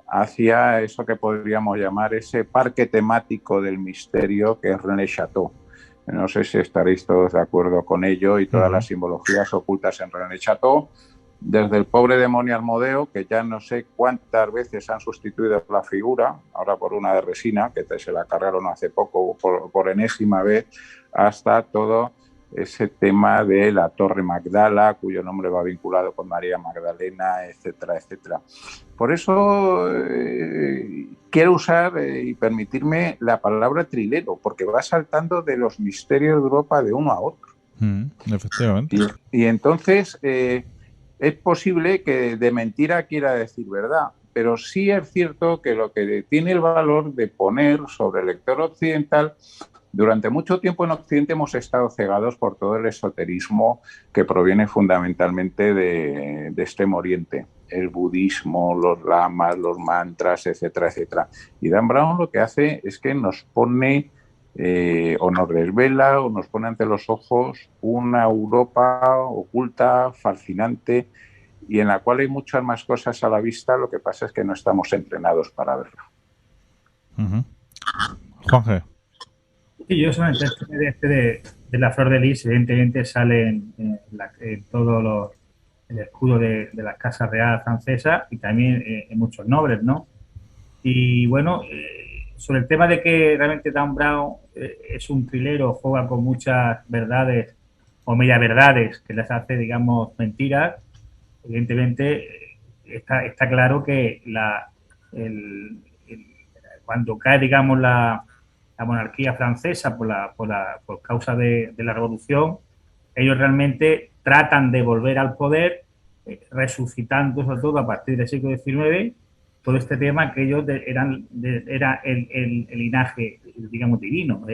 hacia eso que podríamos llamar ese parque temático del misterio que es René Chateau. No sé si estaréis todos de acuerdo con ello y todas las simbologías ocultas en René Chateau, desde el pobre demonio Asmodeo, que ya no sé cuántas veces han sustituido la figura, ahora por una de resina, que se la cargaron hace poco por enésima vez, hasta todo ese tema de la Torre Magdala, cuyo nombre va vinculado con María Magdalena, etcétera, etcétera. Por eso quiero usar y permitirme la palabra trilero, porque va saltando de los misterios de Europa de uno a otro. Efectivamente. Y entonces es posible que de mentira quiera decir verdad, pero sí es cierto que lo que tiene el valor de poner sobre el lector occidental. Durante mucho tiempo en Occidente hemos estado cegados por todo el esoterismo que proviene fundamentalmente de Extremo Oriente, el budismo, los lamas, los mantras, etcétera, etcétera. Y Dan Brown lo que hace es que nos pone o nos desvela o nos pone ante los ojos una Europa oculta, fascinante y en la cual hay muchas más cosas a la vista. Lo que pasa es que no estamos entrenados para verlo. Jorge. Sí, yo solamente de la flor de lis, evidentemente sale en todo el escudo de la Casa Real Francesa y también en muchos nobles, ¿no? Y bueno, sobre el tema de que realmente Dan Brown es un trilero, juega con muchas verdades o media verdades que les hace, digamos, mentiras, evidentemente está claro que cuando cae, digamos, la monarquía francesa por causa de la revolución, ellos realmente tratan de volver al poder, resucitando sobre todo a partir del siglo XIX todo este tema que ellos era el linaje, digamos, divino,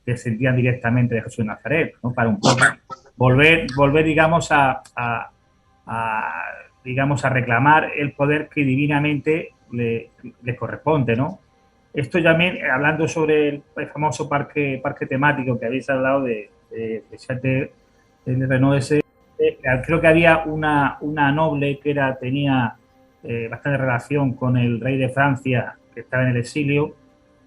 descendían directamente de Jesús de Nazaret, ¿no? Para un poco volver digamos, a reclamar el poder que divinamente le corresponde, ¿no? Esto también, hablando sobre el famoso parque temático que habéis hablado de Chateau, de Renaud, creo que había una noble que tenía bastante relación con el rey de Francia, que estaba en el exilio,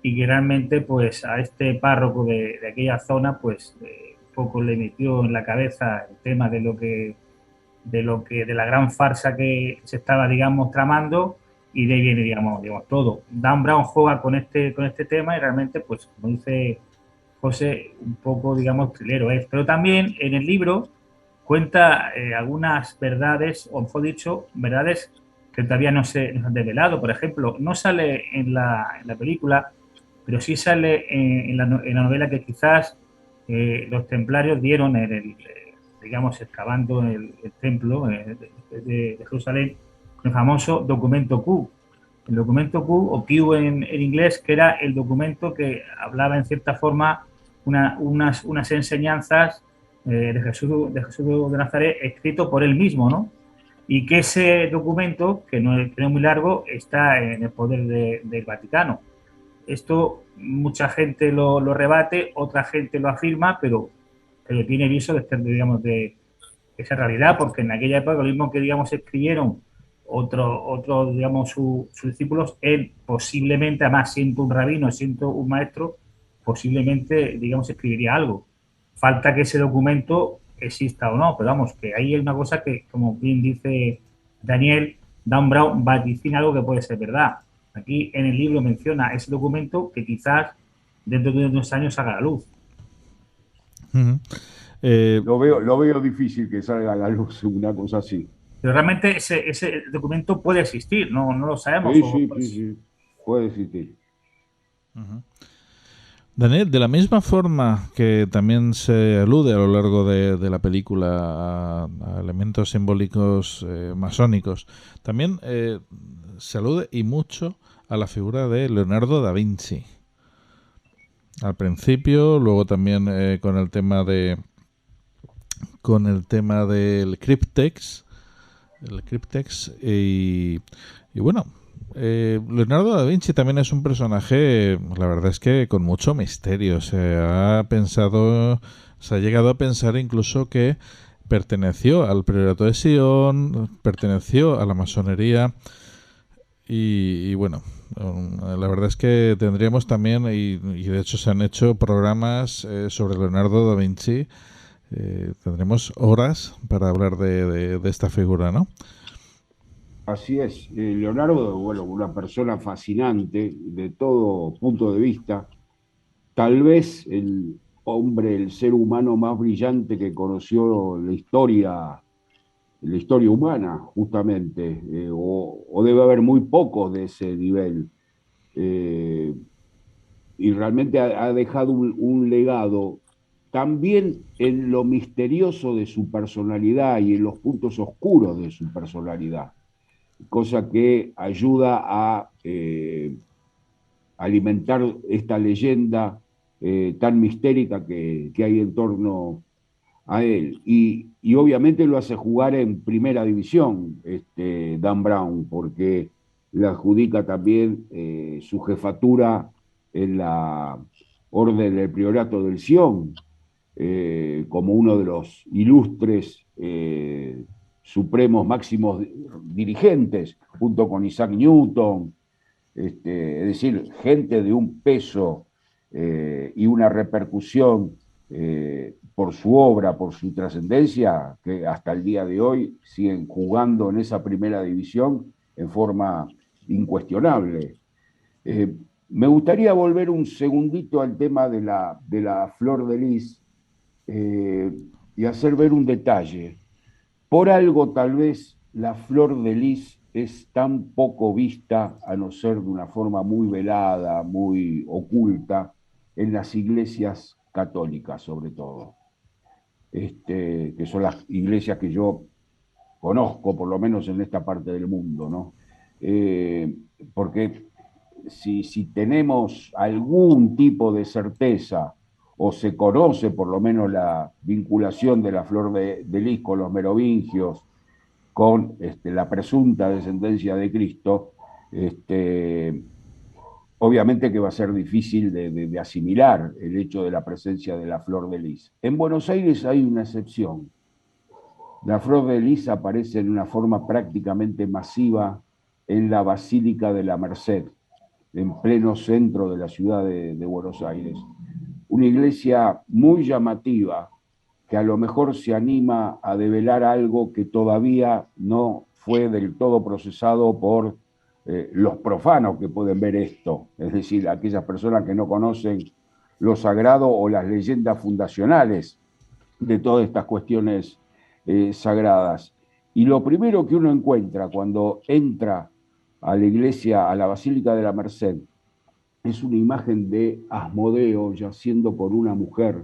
y que realmente pues a este párroco de aquella zona pues un poco le metió en la cabeza el tema de la gran farsa que se estaba, digamos, tramando, y de ahí viene, digamos todo. Dan Brown juega con este tema y realmente, pues, como dice José, un poco, digamos, thrillero es. Pero también en el libro cuenta algunas verdades, o mejor dicho, verdades que todavía no se han develado. Por ejemplo, no sale en la película, pero sí sale en la novela que quizás los templarios dieron digamos, excavando el templo de Jerusalén, el famoso documento Q. El documento Q, o Q en inglés, que era el documento que hablaba en cierta forma unas enseñanzas de Jesús de Nazaret, escrito por él mismo, ¿no? Y que ese documento, que no es muy largo, está en el poder del Vaticano. Esto mucha gente lo rebate, otra gente lo afirma, pero tiene viso de ser, digamos, de esa realidad, porque en aquella época lo mismo que, digamos, escribieron otros digamos, sus discípulos, él posiblemente, además siendo un rabino, siendo un maestro, posiblemente, digamos, escribiría algo. Falta que ese documento exista o no, pero vamos, que ahí hay una cosa que, como bien dice Daniel, Dan Brown vaticina algo que puede ser verdad. Aquí en el libro menciona ese documento que quizás dentro de unos años salga a la luz. Lo veo difícil que salga a la luz una cosa así. Pero realmente ese documento puede existir, no lo sabemos. Sí, puede existir. Daniel, de la misma forma que también se alude a lo largo de la película a elementos simbólicos masónicos, también se alude y mucho a la figura de Leonardo da Vinci. Al principio, luego también con el tema del cryptex, y bueno, Leonardo da Vinci también es un personaje, la verdad es que con mucho misterio. Se ha llegado a pensar incluso que perteneció al priorato de Sion, perteneció a la masonería y bueno, la verdad es que tendríamos también, y de hecho se han hecho programas sobre Leonardo da Vinci. Tendremos horas para hablar de esta figura, ¿no? Así es. Leonardo, bueno, una persona fascinante de todo punto de vista. Tal vez el ser humano más brillante que conoció la historia humana, justamente. O debe haber muy pocos de ese nivel. Y realmente ha dejado un legado también en lo misterioso de su personalidad y en los puntos oscuros de su personalidad, cosa que ayuda a alimentar esta leyenda tan mistérica que hay en torno a él. Y obviamente lo hace jugar en primera división, Dan Brown, porque le adjudica también su jefatura en la Orden del Priorato del Sion, como uno de los ilustres supremos máximos dirigentes, junto con Isaac Newton, es decir, gente de un peso y una repercusión por su obra, por su trascendencia, que hasta el día de hoy siguen jugando en esa primera división en forma incuestionable. Me gustaría volver un segundito al tema de la flor de lis y hacer ver un detalle. Por algo, tal vez, la flor de lis es tan poco vista, a no ser de una forma muy velada, muy oculta, en las iglesias católicas, sobre todo, que son las iglesias que yo conozco, por lo menos en esta parte del mundo, ¿no? Porque si tenemos algún tipo de certeza, o se conoce por lo menos la vinculación de la flor de lis con los merovingios, con la presunta descendencia de Cristo, obviamente que va a ser difícil de asimilar el hecho de la presencia de la flor de lis. En Buenos Aires hay una excepción. La flor de lis aparece en una forma prácticamente masiva en la Basílica de la Merced, en pleno centro de la ciudad de Buenos Aires. Una iglesia muy llamativa que a lo mejor se anima a develar algo que todavía no fue del todo procesado por los profanos que pueden ver esto, es decir, aquellas personas que no conocen lo sagrado o las leyendas fundacionales de todas estas cuestiones sagradas. Y lo primero que uno encuentra cuando entra a la iglesia, a la Basílica de la Merced, es una imagen de Asmodeo yaciendo con una mujer,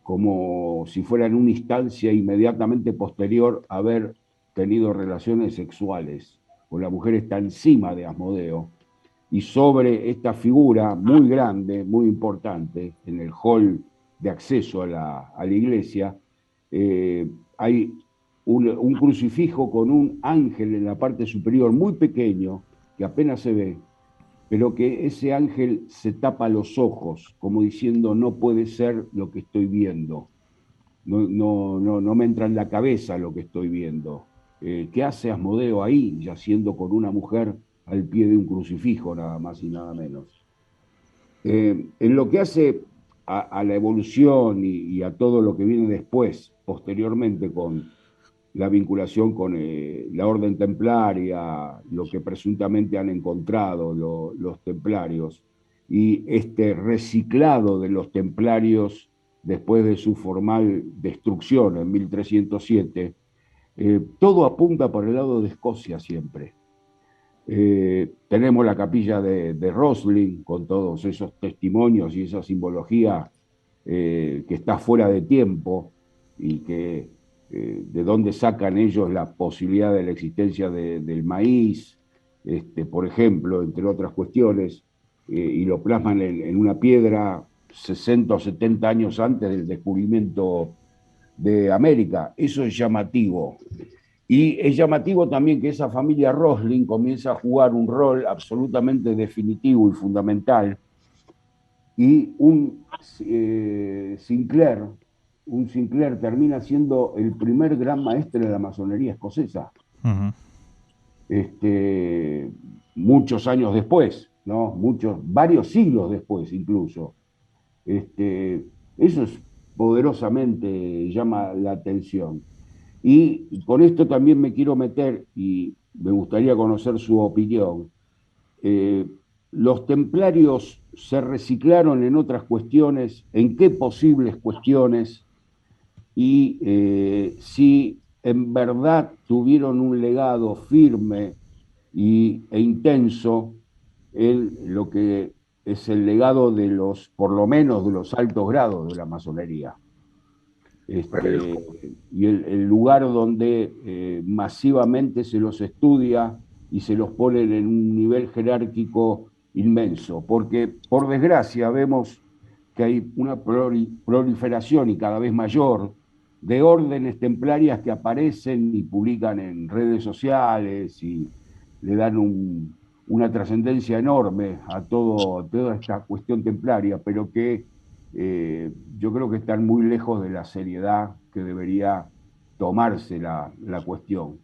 como si fuera en una instancia inmediatamente posterior a haber tenido relaciones sexuales. O la mujer está encima de Asmodeo, y sobre esta figura muy grande, muy importante, en el hall de acceso a la iglesia, hay un crucifijo con un ángel en la parte superior, muy pequeño, que apenas se ve, pero que ese ángel se tapa los ojos, como diciendo, no puede ser lo que estoy viendo, no me entra en la cabeza lo que estoy viendo. ¿Qué hace Asmodeo ahí, yaciendo con una mujer al pie de un crucifijo, nada más y nada menos? En lo que hace a la evolución y a todo lo que viene después, posteriormente, con la vinculación con la orden templaria, lo que presuntamente han encontrado los templarios, y este reciclado de los templarios después de su formal destrucción en 1307, todo apunta por el lado de Escocia siempre. Tenemos la capilla de Rosslyn con todos esos testimonios y esa simbología que está fuera de tiempo, y que de dónde sacan ellos la posibilidad de la existencia del maíz, por ejemplo, entre otras cuestiones, y lo plasman en una piedra 60 o 70 años antes del descubrimiento de América. Eso es llamativo. Y es llamativo también que esa familia Rosslyn comienza a jugar un rol absolutamente definitivo y fundamental, y un Sinclair termina siendo el primer gran maestre de la masonería escocesa. Ujú. Muchos años después, ¿no? Varios siglos después incluso. Eso poderosamente llama la atención. Y con esto también me quiero meter, y me gustaría conocer su opinión. Los templarios se reciclaron en otras cuestiones, ¿en qué posibles cuestiones? Y si en verdad tuvieron un legado firme e intenso en lo que es el legado de por lo menos de los altos grados de la masonería. Y el lugar donde masivamente se los estudia y se los pone en un nivel jerárquico inmenso, porque por desgracia vemos que hay una proliferación y cada vez mayor de órdenes templarias que aparecen y publican en redes sociales y le dan una trascendencia enorme a toda esta cuestión templaria, pero que yo creo que están muy lejos de la seriedad que debería tomarse la cuestión.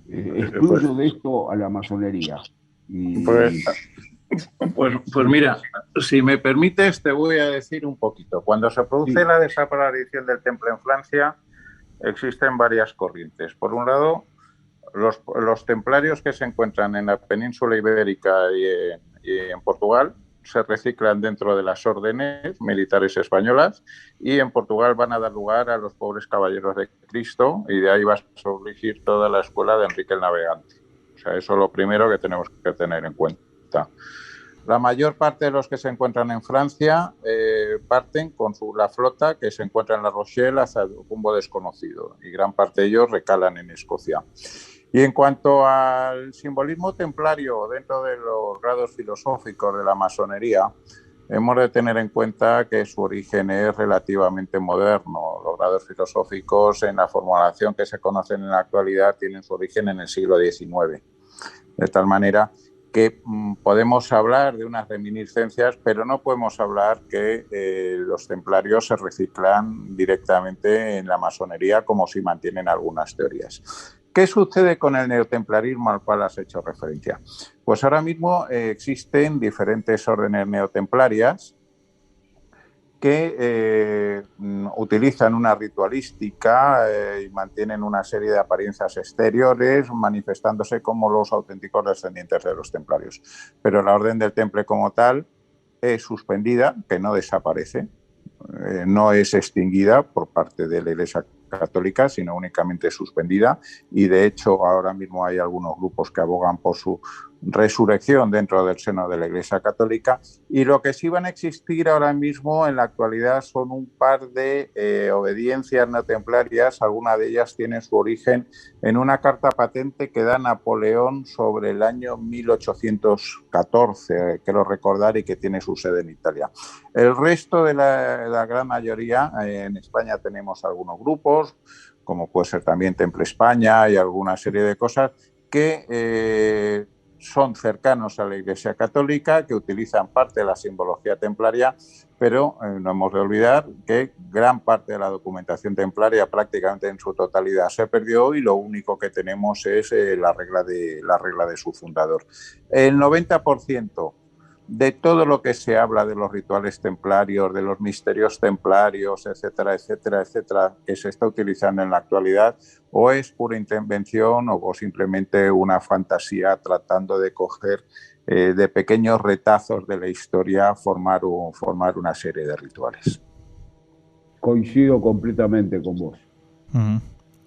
Excluyo de esto a la masonería. Pues mira, si me permites, te voy a decir un poquito. Cuando se produce la desaparición del temple en Francia, existen varias corrientes. Por un lado, los templarios que se encuentran en la península ibérica y en Portugal se reciclan dentro de las órdenes militares españolas, y en Portugal van a dar lugar a los pobres caballeros de Cristo, y de ahí va a surgir toda la escuela de Enrique el Navegante. O sea, eso es lo primero que tenemos que tener en cuenta. La mayor parte de los que se encuentran en Francia parten con la flota que se encuentra en La Rochelle hacia un rumbo desconocido, y gran parte de ellos recalan en Escocia. Y en cuanto al simbolismo templario dentro de los grados filosóficos de la masonería, hemos de tener en cuenta que su origen es relativamente moderno. Los grados filosóficos, en la formulación que se conocen en la actualidad, tienen su origen en el siglo XIX. De tal manera que podemos hablar de unas reminiscencias, pero no podemos hablar que los templarios se reciclan directamente en la masonería, como si mantienen algunas teorías. ¿Qué sucede con el neotemplarismo al cual has hecho referencia? Pues ahora mismo existen diferentes órdenes neotemplarias que utilizan una ritualística y mantienen una serie de apariencias exteriores, manifestándose como los auténticos descendientes de los templarios. Pero la Orden del Temple como tal es suspendida, que no desaparece, no es extinguida por parte de la Iglesia Católica, sino únicamente suspendida, y de hecho ahora mismo hay algunos grupos que abogan por su resurrección dentro del seno de la Iglesia Católica, y lo que sí van a existir ahora mismo en la actualidad son un par de obediencias no templarias. Algunas de ellas tienen su origen en una carta patente que da Napoleón sobre el año 1814, quiero recordar, y que tiene su sede en Italia. El resto de la gran mayoría, en España tenemos algunos grupos, como puede ser también Temple España y alguna serie de cosas que son cercanos a la Iglesia Católica, que utilizan parte de la simbología templaria, pero no hemos de olvidar que gran parte de la documentación templaria, prácticamente en su totalidad, se perdió, y lo único que tenemos es la regla de su fundador. El 90% de todo lo que se habla de los rituales templarios, de los misterios templarios, etcétera, etcétera, etcétera, que se está utilizando en la actualidad, o es pura intervención o simplemente una fantasía tratando de coger de pequeños retazos de la historia, formar una serie de rituales. Coincido completamente con vos.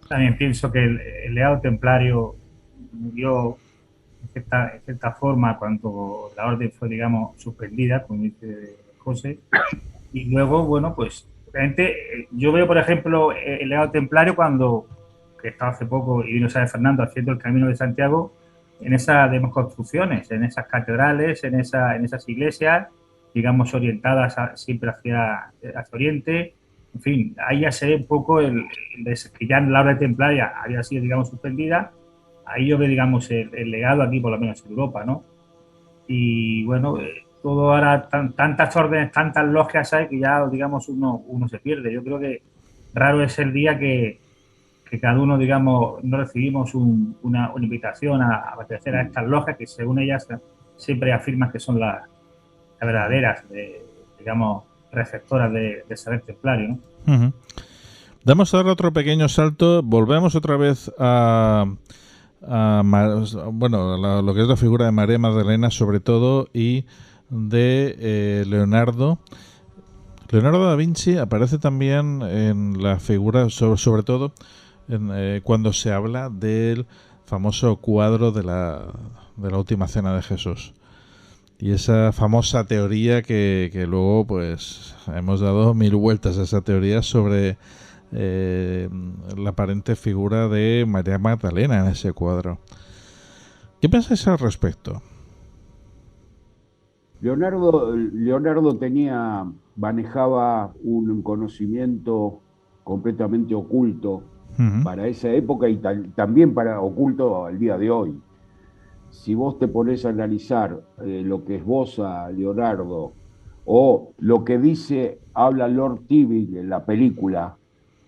También pienso que el legado templario murió en cierta forma cuando la orden fue, digamos, suspendida, como dice José, y luego, bueno, pues realmente yo veo, por ejemplo, el legado templario cuando, que estaba hace poco y vino San Fernando haciendo el Camino de Santiago, en esas construcciones, en esas catedrales, en esas iglesias, digamos, orientadas siempre hacia Oriente. En fin, ahí ya se ve un poco que ya la orden templaria había sido, digamos, suspendida. Ahí yo veo, digamos, el legado aquí, por lo menos en Europa, ¿no? Y bueno, todo ahora, tantas órdenes, tantas logias hay que ya, digamos, uno se pierde. Yo creo que raro es el día que cada uno, digamos, no recibimos una invitación a pertenecer a estas logias que, según ellas, siempre afirman que son las verdaderas, digamos, receptoras de saber templario, ¿no? Uh-huh. Damos ahora otro pequeño salto, volvemos otra vez a lo que es la figura de María Magdalena, sobre todo, y de Leonardo. Leonardo da Vinci aparece también en la figura, sobre todo cuando se habla del famoso cuadro de la última cena de Jesús, y esa famosa teoría que luego pues hemos dado 1000 vueltas a esa teoría sobre la aparente figura de María Magdalena en ese cuadro. ¿Qué pensáis al respecto? Leonardo manejaba un conocimiento completamente oculto para esa época y también oculto al día de hoy. Si vos te ponés a analizar lo que esboza Leonardo o lo que habla Lord Tywin en la película,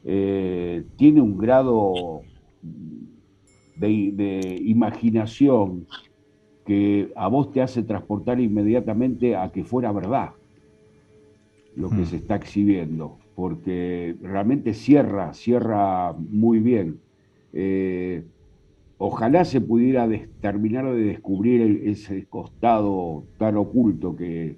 tiene un grado de imaginación que a vos te hace transportar inmediatamente a que fuera verdad lo que se está exhibiendo, porque realmente cierra muy bien. Ojalá se pudiera terminar de descubrir ese costado tan oculto que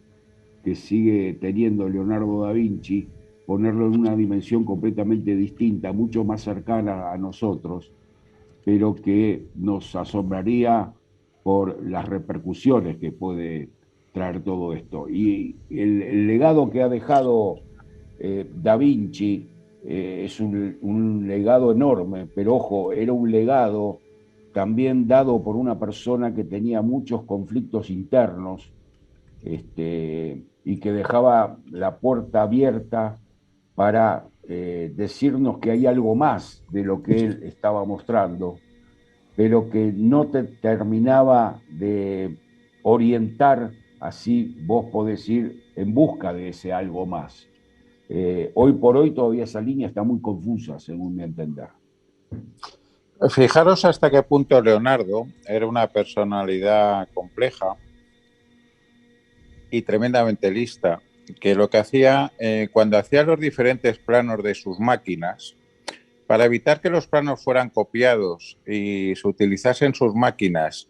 sigue teniendo Leonardo da Vinci, ponerlo en una dimensión completamente distinta, mucho más cercana a nosotros, pero que nos asombraría por las repercusiones que puede traer todo esto. Y el legado que ha dejado Da Vinci es un legado enorme, pero ojo, era un legado también dado por una persona que tenía muchos conflictos internos, y que dejaba la puerta abierta para decirnos que hay algo más de lo que él estaba mostrando, pero que no te terminaba de orientar, así vos podés ir en busca de ese algo más. Hoy por hoy todavía esa línea está muy confusa, según mi entender. Fijaros hasta qué punto Leonardo era una personalidad compleja y tremendamente lista, que lo que hacía, cuando hacía los diferentes planos de sus máquinas, para evitar que los planos fueran copiados y se utilizasen sus máquinas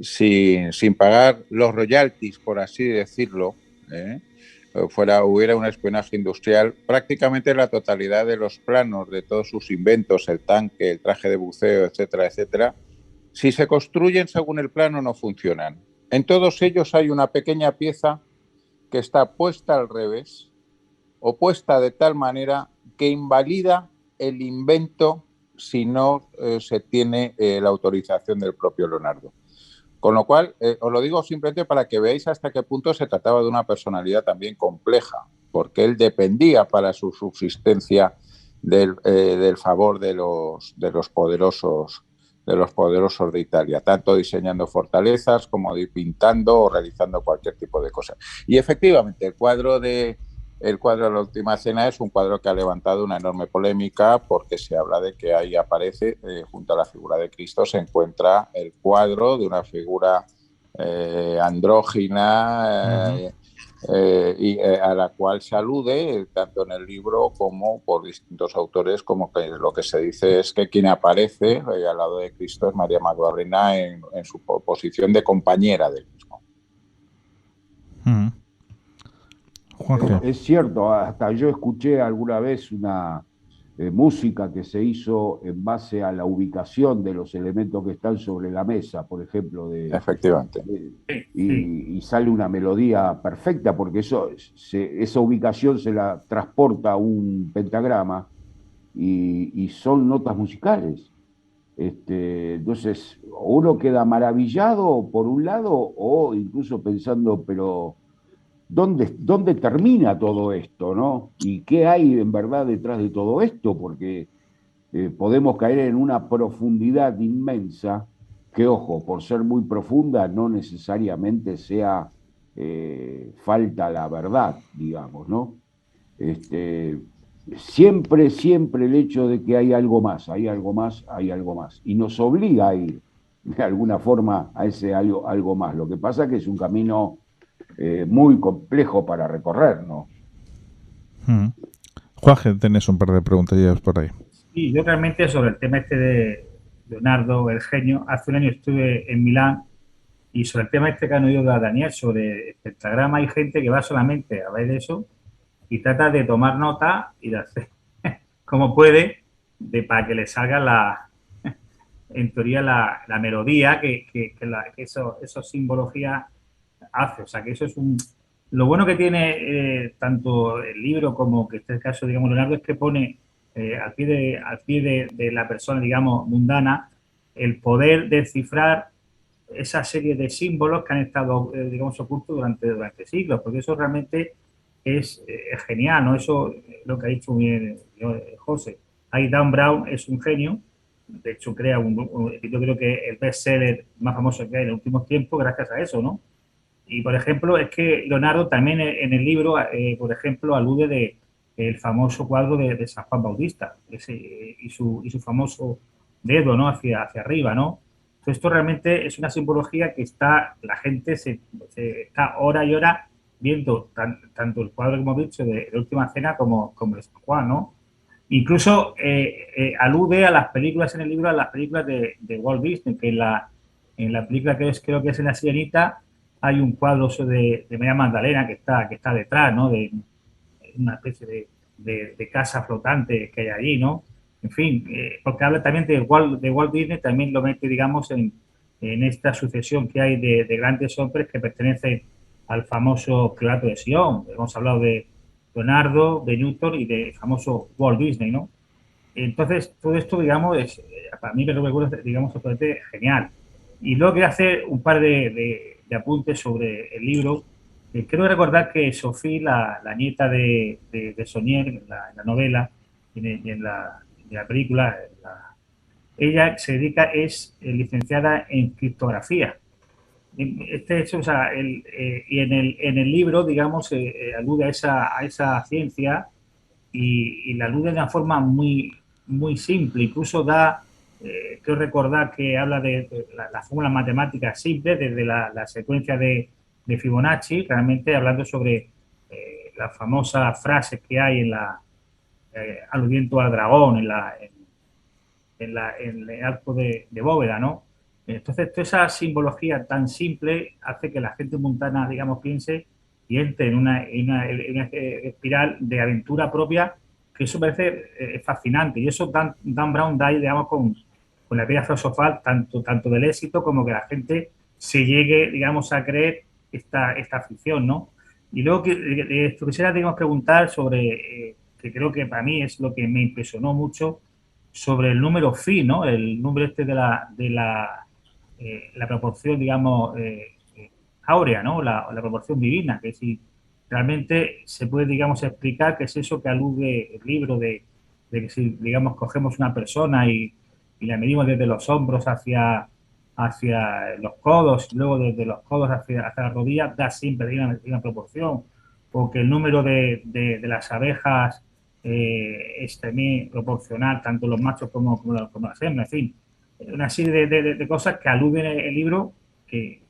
sin pagar los royalties, por así decirlo, hubiera un espionaje industrial, prácticamente la totalidad de los planos de todos sus inventos, el tanque, el traje de buceo, etcétera, etcétera, si se construyen según el plano no funcionan. En todos ellos hay una pequeña pieza que está puesta al revés o puesta de tal manera que invalida el invento si no se tiene la autorización del propio Leonardo. Con lo cual, os lo digo simplemente para que veáis hasta qué punto se trataba de una personalidad también compleja, porque él dependía para su subsistencia del favor de los poderosos de Italia, tanto diseñando fortalezas como pintando o realizando cualquier tipo de cosa. Y efectivamente, el cuadro de la Última Cena es un cuadro que ha levantado una enorme polémica porque se habla de que ahí aparece, junto a la figura de Cristo, se encuentra el cuadro de una figura andrógina y a la cual se alude tanto en el libro como por distintos autores, como que lo que se dice es que quien aparece al lado de Cristo es María Magdalena en su posición de compañera del mismo. Es cierto, hasta yo escuché alguna vez una música que se hizo en base a la ubicación de los elementos que están sobre la mesa, por ejemplo. Efectivamente. Y sale una melodía perfecta, porque esa ubicación se la transporta a un pentagrama y son notas musicales. Entonces, uno queda maravillado por un lado o incluso pensando, pero ¿dónde termina todo esto, no? ¿Y qué hay en verdad detrás de todo esto? Porque podemos caer en una profundidad inmensa que, ojo, por ser muy profunda no necesariamente sea falta la verdad, digamos, ¿no? Siempre el hecho de que hay algo más, y nos obliga a ir de alguna forma a ese algo más. Lo que pasa es que es un camino muy complejo para recorrer, ¿no? Juanje, tenés un par de preguntillas por ahí. Sí, yo realmente sobre el tema este de Leonardo, el genio, hace un año estuve en Milán y sobre el tema este que han oído a Daniel sobre el pentagrama, hay gente que va solamente a ver eso y trata de tomar nota y de hacer como puede para que le salga en teoría la melodía que eso simbología hace. O sea, que eso es lo bueno que tiene tanto el libro como que este caso, digamos, Leonardo, es que pone al pie de la persona, digamos, mundana, el poder descifrar esa serie de símbolos que han estado, digamos, ocultos durante siglos, porque eso realmente es genial, ¿no? Eso es lo que ha dicho bien José. Ahí Dan Brown es un genio, de hecho crea yo creo que el bestseller más famoso que hay en los últimos tiempos gracias a eso, ¿no? Y, por ejemplo, es que Leonardo también en el libro, por ejemplo, alude el famoso cuadro de San Juan Bautista y su famoso dedo, ¿no? hacia arriba, ¿no? Entonces, esto realmente es una simbología que la gente se está hora y hora viendo tanto el cuadro que hemos dicho de La Última Cena como el San Juan, ¿no? Incluso alude a las películas en el libro, a las películas de Walt Disney, que en la película que creo que es en La Sirenita, hay un cuadro de María Magdalena que está detrás, ¿no? De una especie de casa flotante que hay allí, ¿no? En fin, porque habla también de Walt Disney, también lo mete, digamos, en esta sucesión que hay de grandes hombres que pertenecen al famoso Priorato de Sion. Hemos hablado de Leonardo, de Newton y del famoso Walt Disney, ¿no? Entonces, todo esto, digamos, para mí me recuerda, digamos, absolutamente genial. Y luego quería hacer un par de apuntes sobre el libro. Quiero recordar que Sophie, la nieta de Saunier, en la novela y en la película, ella es licenciada en criptografía. O sea, y en el libro, digamos, alude a esa ciencia y la alude de una forma muy, muy simple. Incluso quiero recordar que habla de la fórmula matemática simple desde la secuencia de Fibonacci, realmente hablando sobre las famosas frases que hay en la aludiendo al dragón en el arco de Bóveda, ¿no? Entonces, toda esa simbología tan simple hace que la gente montana, digamos, piense y entre en una espiral de aventura propia, que eso parece fascinante. Y eso Dan Brown da, digamos, con la piedra filosofal, tanto del éxito como que la gente se llegue, digamos, a creer esta ficción, ¿no? Y luego quisiera, digamos, preguntar sobre, que creo que para mí es lo que me impresionó mucho, sobre el número phi, ¿no? El número este de la proporción, digamos, áurea, ¿no? La proporción divina, que si realmente se puede, digamos, explicar qué es eso que alude el libro de que si, digamos, cogemos una persona y la medimos desde los hombros hacia los codos, y luego desde los codos hacia las rodillas, da siempre una proporción, o que el número de las abejas es también proporcional, tanto los machos como las hembras, en fin, una serie de cosas que aluden el libro, que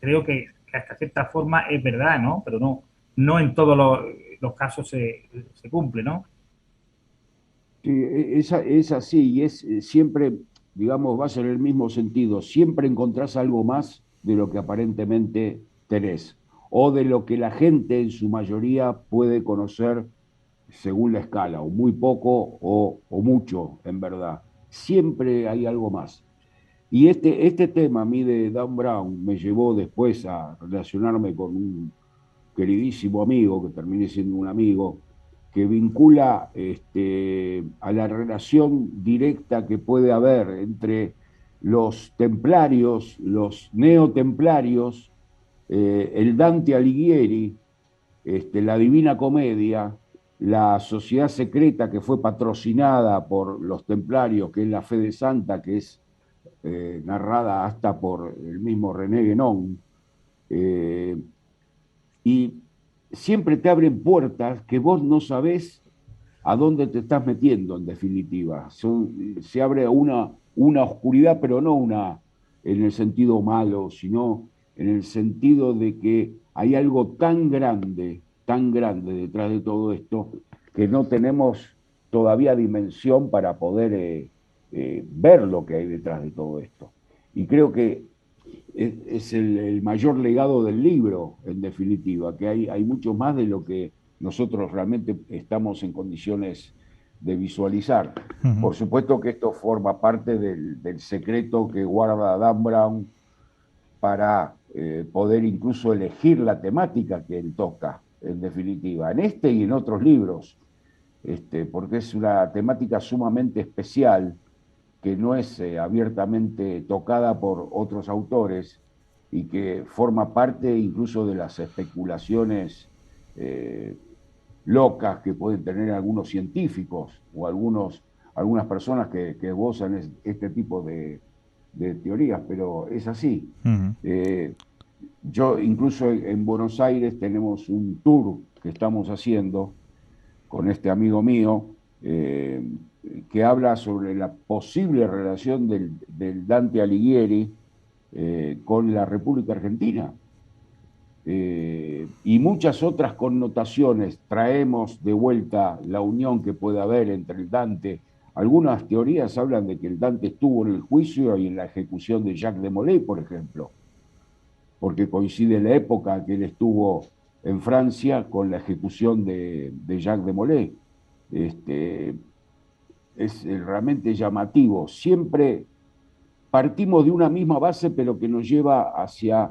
creo que hasta cierta forma es verdad, ¿no? Pero no en todos los casos se cumple, ¿no? Sí, es así y es siempre, digamos, va a ser el mismo sentido. Siempre encontrás algo más de lo que aparentemente tenés o de lo que la gente en su mayoría puede conocer según la escala, o muy poco o mucho, en verdad. Siempre hay algo más. Y este tema a mí de Dan Brown me llevó después a relacionarme con un queridísimo amigo, que terminé siendo un amigo, que vincula a la relación directa que puede haber entre los templarios, los neotemplarios, el Dante Alighieri, la Divina Comedia, la sociedad secreta que fue patrocinada por los templarios, que es la Fede Santa, que es narrada hasta por el mismo René Guénon, y siempre te abren puertas que vos no sabés a dónde te estás metiendo, en definitiva. Se abre una oscuridad, pero no una en el sentido malo, sino en el sentido de que hay algo tan grande detrás de todo esto, que no tenemos todavía dimensión para poder ver lo que hay detrás de todo esto. Y creo que es el mayor legado del libro, en definitiva, que hay mucho más de lo que nosotros realmente estamos en condiciones de visualizar. Uh-huh. Por supuesto que esto forma parte del secreto que guarda Dan Brown para poder incluso elegir la temática que él toca, en definitiva, en este y en otros libros, porque es una temática sumamente especial que no es abiertamente tocada por otros autores y que forma parte incluso de las especulaciones locas que pueden tener algunos científicos o algunas personas que esbozan este tipo de teorías, pero es así. Uh-huh. Yo incluso en Buenos Aires tenemos un tour que estamos haciendo con este amigo mío, que habla sobre la posible relación del Dante Alighieri con la República Argentina. Y muchas otras connotaciones. Traemos de vuelta la unión que puede haber entre el Dante. Algunas teorías hablan de que el Dante estuvo en el juicio y en la ejecución de Jacques de Molay, por ejemplo, porque coincide la época que él estuvo en Francia con la ejecución de Jacques de Molay. Es realmente llamativo. Siempre partimos de una misma base, pero que nos lleva hacia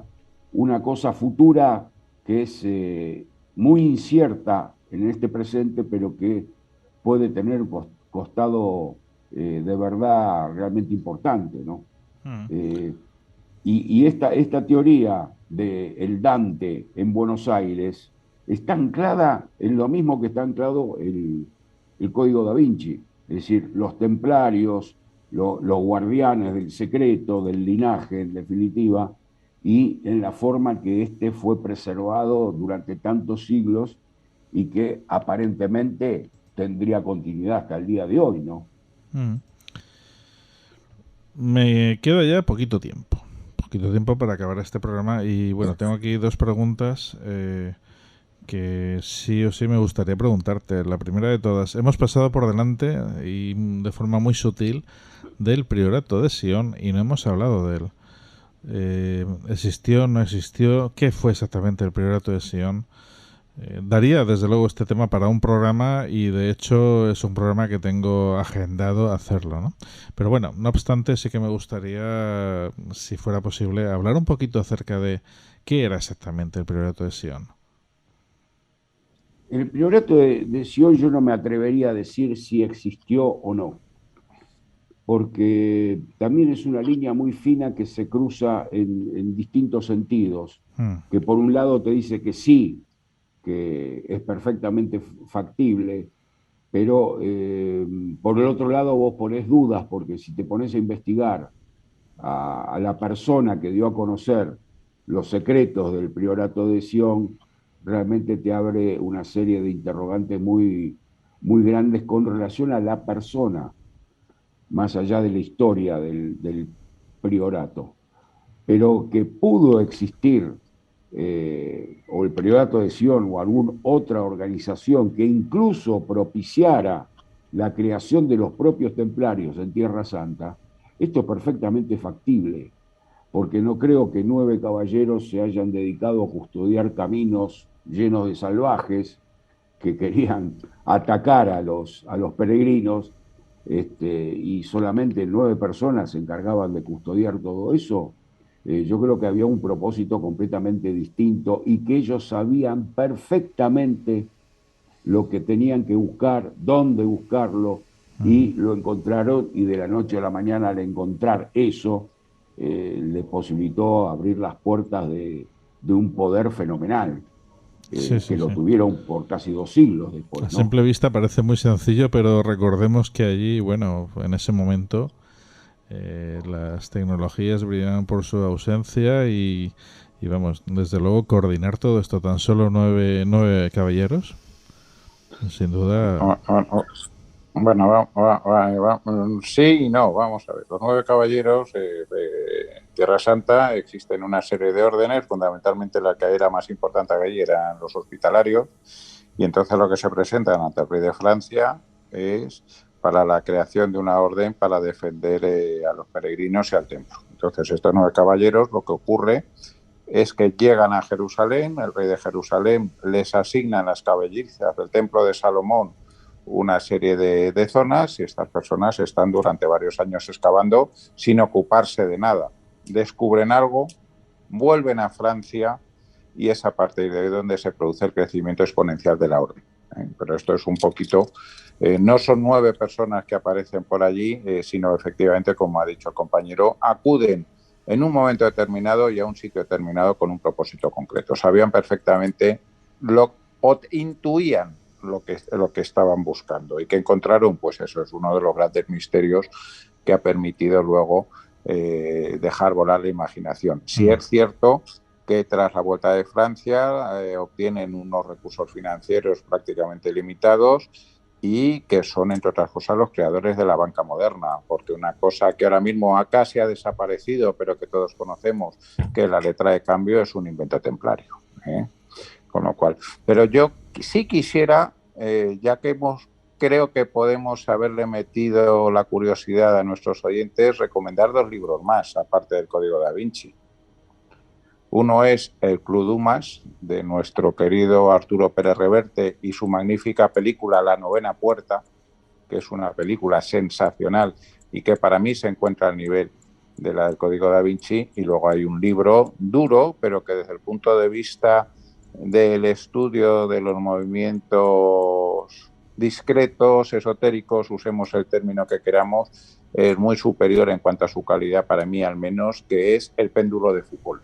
una cosa futura que es muy incierta en este presente, pero que puede tener un costado de verdad realmente importante, ¿no? Y esta teoría del Dante en Buenos Aires está anclada en lo mismo que está anclado el Código da Vinci, es decir, los templarios, los guardianes del secreto, del linaje, en definitiva, y en la forma que fue preservado durante tantos siglos y que aparentemente tendría continuidad hasta el día de hoy, ¿no? Me queda ya poquito tiempo para acabar este programa y bueno, tengo aquí dos preguntas que sí o sí me gustaría preguntarte. La primera de todas, hemos pasado por delante y de forma muy sutil del priorato de Sion y no hemos hablado de él. ¿Existió, no existió? ¿Qué fue exactamente el priorato de Sion? Daría desde luego este tema para un programa y de hecho es un programa que tengo agendado hacerlo, ¿no? Pero bueno, no obstante sí que me gustaría, si fuera posible, hablar un poquito acerca de qué era exactamente el priorato de Sion. El priorato de Sion yo no me atrevería a decir si existió o no, porque también es una línea muy fina que se cruza en distintos sentidos, que por un lado te dice que sí, que es perfectamente factible, pero por el otro lado vos ponés dudas, porque si te pones a investigar a la persona que dio a conocer los secretos del priorato de Sion, realmente te abre una serie de interrogantes muy, muy grandes con relación a la persona, más allá de la historia del priorato. Pero que pudo existir o el priorato de Sion o alguna otra organización que incluso propiciara la creación de los propios templarios en Tierra Santa, esto es perfectamente factible, porque no creo que 9 caballeros se hayan dedicado a custodiar caminos llenos de salvajes que querían atacar a los peregrinos, y solamente 9 personas se encargaban de custodiar todo eso. Yo creo que había un propósito completamente distinto y que ellos sabían perfectamente lo que tenían que buscar, dónde buscarlo, y lo encontraron, y de la noche a la mañana al encontrar eso, le posibilitó abrir las puertas de un poder fenomenal, que lo tuvieron por casi 2 siglos después. A simple vista parece muy sencillo, pero recordemos que allí, bueno, en ese momento las tecnologías brillaban por su ausencia y vamos, desde luego coordinar todo esto, tan solo 9 caballeros, sin duda. Bueno, sí y no, vamos a ver. Los 9 caballeros de Tierra Santa existen una serie de órdenes, fundamentalmente la que era más importante allí eran los hospitalarios, y entonces lo que se presentan ante el rey de Francia es para la creación de una orden para defender a los peregrinos y al templo. Entonces estos 9 caballeros, lo que ocurre es que llegan a Jerusalén, el rey de Jerusalén les asigna en las caballerizas del templo de Salomón una serie de zonas, y estas personas están durante varios años excavando sin ocuparse de nada. Descubren algo, vuelven a Francia y es a partir de ahí donde se produce el crecimiento exponencial de la orden. Pero esto es un poquito, no son 9 personas que aparecen por allí, sino efectivamente, como ha dicho el compañero, acuden en un momento determinado y a un sitio determinado con un propósito concreto. Sabían perfectamente, intuían lo que estaban buscando, y que encontraron, pues eso es uno de los grandes misterios que ha permitido luego dejar volar la imaginación. Sí es cierto que tras la vuelta de Francia obtienen unos recursos financieros prácticamente limitados y que son, entre otras cosas, los creadores de la banca moderna, porque una cosa que ahora mismo casi ha desaparecido, pero que todos conocemos, que la letra de cambio, es un invento templario, con lo cual, pero yo sí quisiera, ya que creo que podemos haberle metido la curiosidad a nuestros oyentes, recomendar 2 libros más, aparte del Código Da Vinci. Uno es El Club Dumas, de nuestro querido Arturo Pérez Reverte, y su magnífica película La Novena Puerta, que es una película sensacional y que para mí se encuentra al nivel de la del Código Da Vinci. Y luego hay un libro duro, pero que desde el punto de vista del estudio de los movimientos discretos, esotéricos, usemos el término que queramos, es muy superior en cuanto a su calidad, para mí al menos, que es El péndulo de Foucault.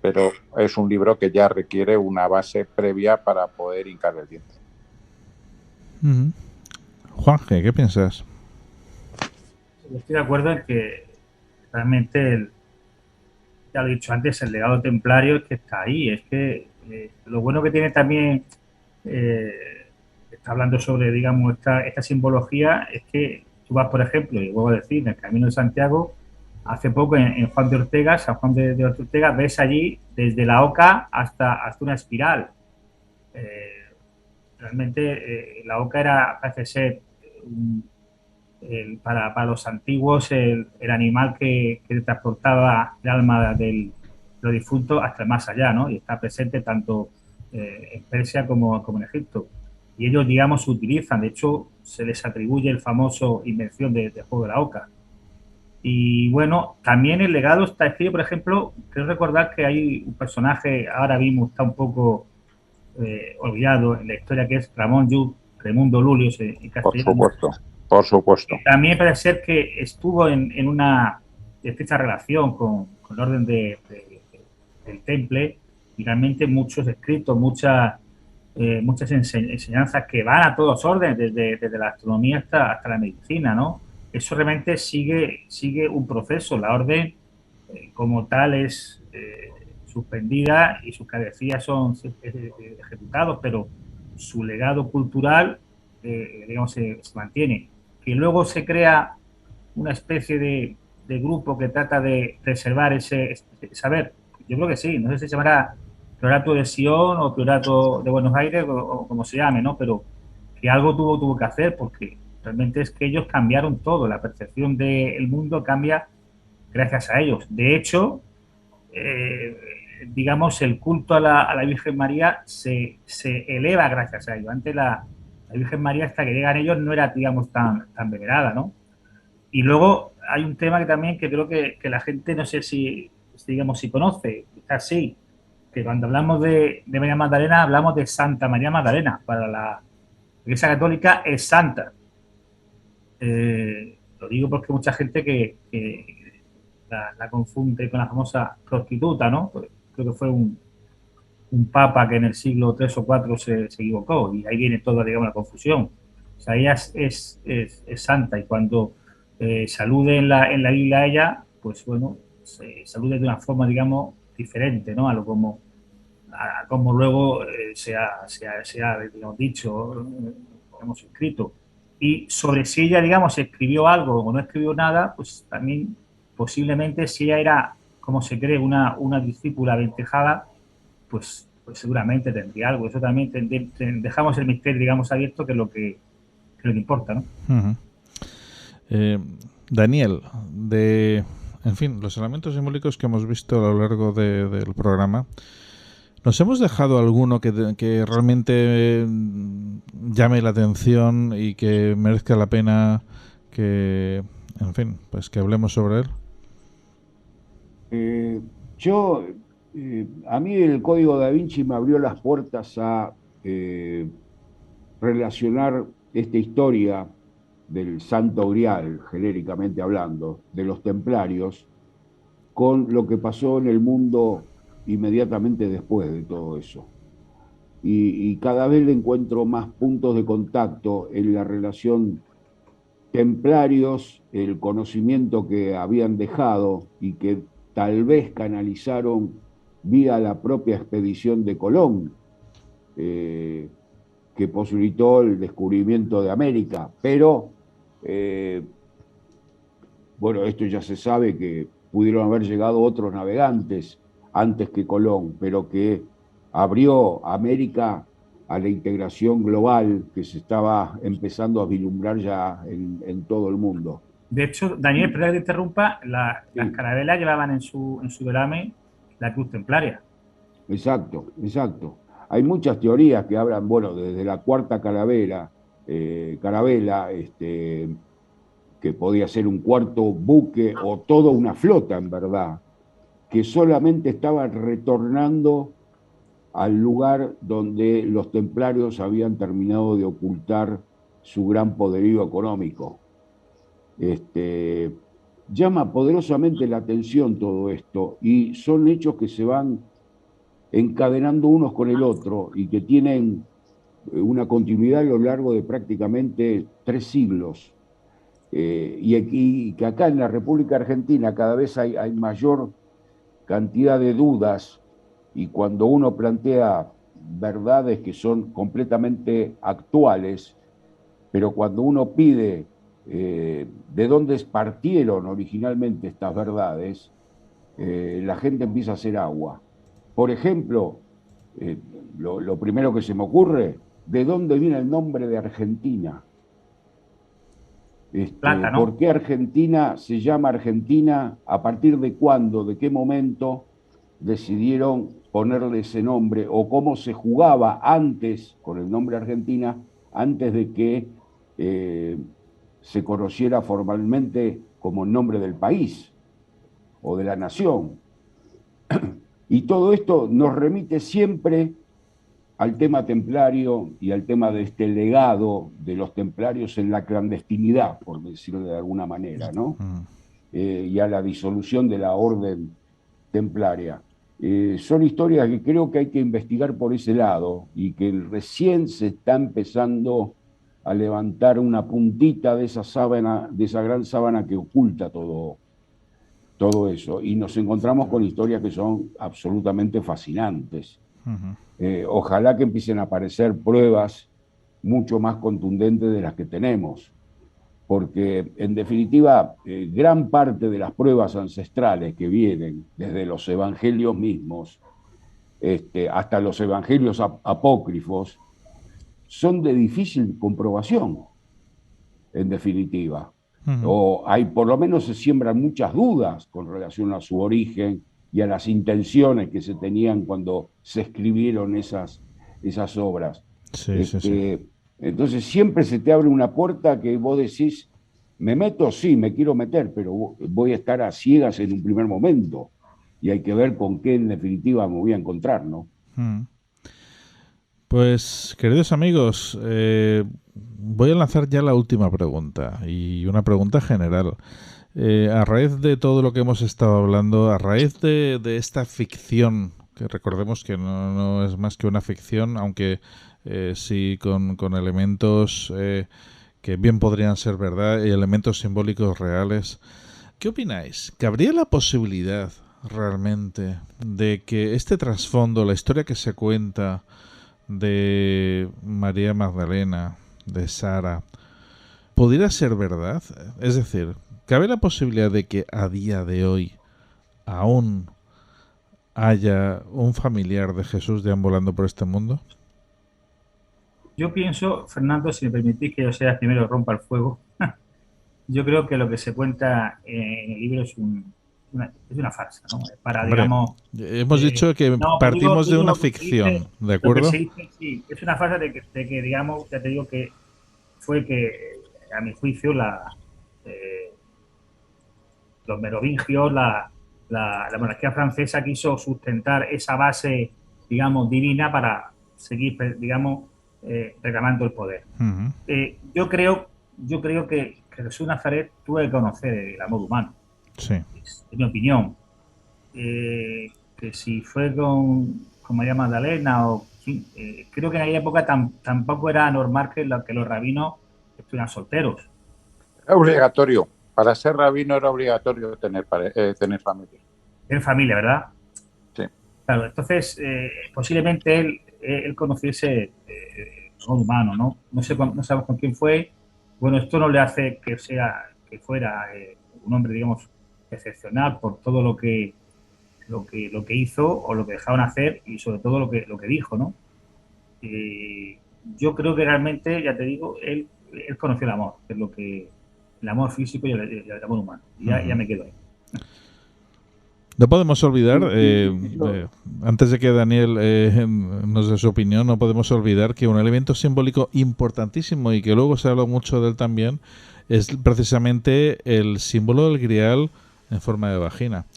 Pero es un libro que ya requiere una base previa para poder hincar el diente. Juanje, ¿qué piensas? Estoy de acuerdo en que realmente, ya lo he dicho antes, el legado templario es que está ahí. Es que lo bueno que tiene también, está hablando sobre, digamos, esta simbología, es que tú vas, por ejemplo, y vuelvo a decir, en el Camino de Santiago, hace poco en Juan de Ortega, San Juan de Ortega, ves allí desde la Oca hasta una espiral. realmente la oca parece ser para los antiguos el animal que transportaba el alma de los difuntos hasta el más allá, ¿no? Y está presente tanto en Persia como en Egipto. Y ellos, digamos, utilizan, de hecho, se les atribuye el famoso invención del juego de la oca. Y bueno, también el legado está escrito, por ejemplo, creo recordar que hay un personaje, ahora mismo está un poco olvidado en la historia, que es Ramón Llull, Raimundo Lulius en castellano. Por supuesto. También parece ser que estuvo en una estrecha relación con el orden del Temple, y realmente muchos escritos, muchas enseñanzas que van a todos órdenes, desde la astronomía hasta la medicina, ¿no? Eso realmente sigue un proceso. La orden como tal es suspendida y sus cabecillas son ejecutados, pero su legado cultural, digamos, se mantiene. Que luego se crea una especie de grupo que trata de preservar ese saber. Yo creo que sí, no sé si se llamará Priorato de Sion o Priorato de Buenos Aires o como se llame, ¿no? Pero que algo tuvo que hacer, porque realmente es que ellos cambiaron todo, la percepción del mundo cambia gracias a ellos. De hecho, digamos, el culto a la Virgen María se eleva gracias a ellos. Antes la Virgen María, hasta que llegan ellos, no era, digamos, tan venerada, ¿no? Y luego hay un tema que también que creo que la gente, no sé si conoce, quizás sí, que cuando hablamos de María Magdalena, hablamos de Santa María Magdalena. Para la Iglesia Católica es santa. Lo digo porque mucha gente que la confunde con la famosa prostituta, ¿no? Pues creo que fue un papa que en el siglo III o IV se equivocó, y ahí viene toda, digamos, la confusión. O sea, ella es santa, y cuando salude en la Biblia a ella, pues bueno, se salude de una forma, digamos, diferente, ¿no? A como luego se ha digamos, dicho, hemos escrito. Y sobre si ella, digamos, escribió algo o no escribió nada, pues también posiblemente, si ella era, como se cree, una discípula aventajada, pues seguramente tendría algo. Eso también dejamos el misterio, digamos, abierto, que es lo que importa, ¿no? Uh-huh. Daniel, en fin, los elementos simbólicos que hemos visto a lo largo del programa, ¿nos hemos dejado alguno que realmente llame la atención y que merezca la pena que, en fin, pues que hablemos sobre él? A mí el Código Da Vinci me abrió las puertas a relacionar esta historia del Santo Grial, genéricamente hablando, de los templarios, con lo que pasó en el mundo inmediatamente después de todo eso. Y cada vez le encuentro más puntos de contacto en la relación templarios, el conocimiento que habían dejado y que tal vez canalizaron vía la propia expedición de Colón, que posibilitó el descubrimiento de América. Pero, bueno, esto ya se sabe, que pudieron haber llegado otros navegantes antes que Colón, pero que abrió América a la integración global que se estaba empezando a vislumbrar ya en todo el mundo. De hecho, Daniel, perdón que te interrumpa, las carabelas llevaban en su velamen la cruz templaria. Exacto. Hay muchas teorías que hablan, bueno, desde la cuarta carabela, que podía ser un cuarto buque o toda una flota, en verdad, que solamente estaba retornando al lugar donde los templarios habían terminado de ocultar su gran poderío económico. Llama poderosamente la atención todo esto, y son hechos que se van encadenando unos con el otro y que tienen una continuidad a lo largo de prácticamente 3 siglos. Y que acá en la República Argentina cada vez hay mayor cantidad de dudas, y cuando uno plantea verdades que son completamente actuales, pero cuando uno pide de dónde partieron originalmente estas verdades, la gente empieza a hacer agua. Por ejemplo, Lo primero que se me ocurre, ¿de dónde viene el nombre de Argentina? Plata, ¿no? ¿Por qué Argentina se llama Argentina? ¿A partir de cuándo, de qué momento decidieron ponerle ese nombre? ¿O cómo se jugaba antes con el nombre Argentina, antes de que se conociera formalmente como el nombre del país o de la nación? Y todo esto nos remite siempre al tema templario y al tema de este legado de los templarios en la clandestinidad, por decirlo de alguna manera, ¿no? Y a la disolución de la orden templaria. Son historias que creo que hay que investigar por ese lado y que recién se está empezando a levantar una puntita de esa sábana, de esa gran sábana que oculta todo eso. Y nos encontramos con historias que son absolutamente fascinantes. Ojalá que empiecen a aparecer pruebas mucho más contundentes de las que tenemos, porque en definitiva gran parte de las pruebas ancestrales que vienen desde los evangelios mismos hasta los evangelios apócrifos son de difícil comprobación, en definitiva. O hay, por lo menos se siembran muchas dudas con relación a su origen y a las intenciones que se tenían cuando se escribieron esas obras. Sí. Entonces siempre se te abre una puerta que vos decís, me meto, sí, me quiero meter, pero voy a estar a ciegas en un primer momento y hay que ver con qué en definitiva me voy a encontrar, ¿no? Pues, queridos amigos, voy a lanzar ya la última pregunta, y una pregunta general. A raíz de todo lo que hemos estado hablando, a raíz de esta ficción, que recordemos que no es más que una ficción, aunque sí con elementos que bien podrían ser verdad y elementos simbólicos reales, ¿qué opináis? ¿Cabría la posibilidad realmente de que este trasfondo, la historia que se cuenta de María Magdalena, de Sara, pudiera ser verdad? Es decir, ¿cabe la posibilidad de que a día de hoy aún haya un familiar de Jesús deambulando por este mundo? Yo pienso, Fernando, si me permitís que yo sea el primero que rompa el fuego, yo creo que lo que se cuenta en el libro es una farsa, ¿no? Para, hombre, digamos... hemos dicho que partimos de una ficción, ¿de acuerdo? Sí, es una farsa de que, digamos, ya te digo que fue que, a mi juicio, los merovingios, la monarquía francesa quiso sustentar esa base, digamos, divina para seguir, digamos, reclamando el poder. Yo creo que Jesús Nazaret tuvo que conocer el amor humano. Sí. Es mi opinión. Que si fue con María Magdalena o... Sí, creo que en aquella época tampoco era normal que los rabinos estuvieran solteros. Era obligatorio. Para ser rabino era obligatorio tener familia. Tener familia, ¿verdad? Sí. Claro, entonces posiblemente él conociese el amor humano, ¿no? No sabemos con quién fue. Bueno, esto no le hace que fuera un hombre, digamos, excepcional por todo lo que hizo o lo que dejaron hacer y sobre todo lo que dijo, ¿no? Yo creo que realmente, ya te digo, él conoció el amor, que es el amor físico y el amor humano. Ya me quedo ahí. No podemos olvidar, antes de que Daniel nos dé su opinión, no podemos olvidar que un elemento simbólico importantísimo y que luego se habla mucho de él también es precisamente el símbolo del grial en forma de vagina.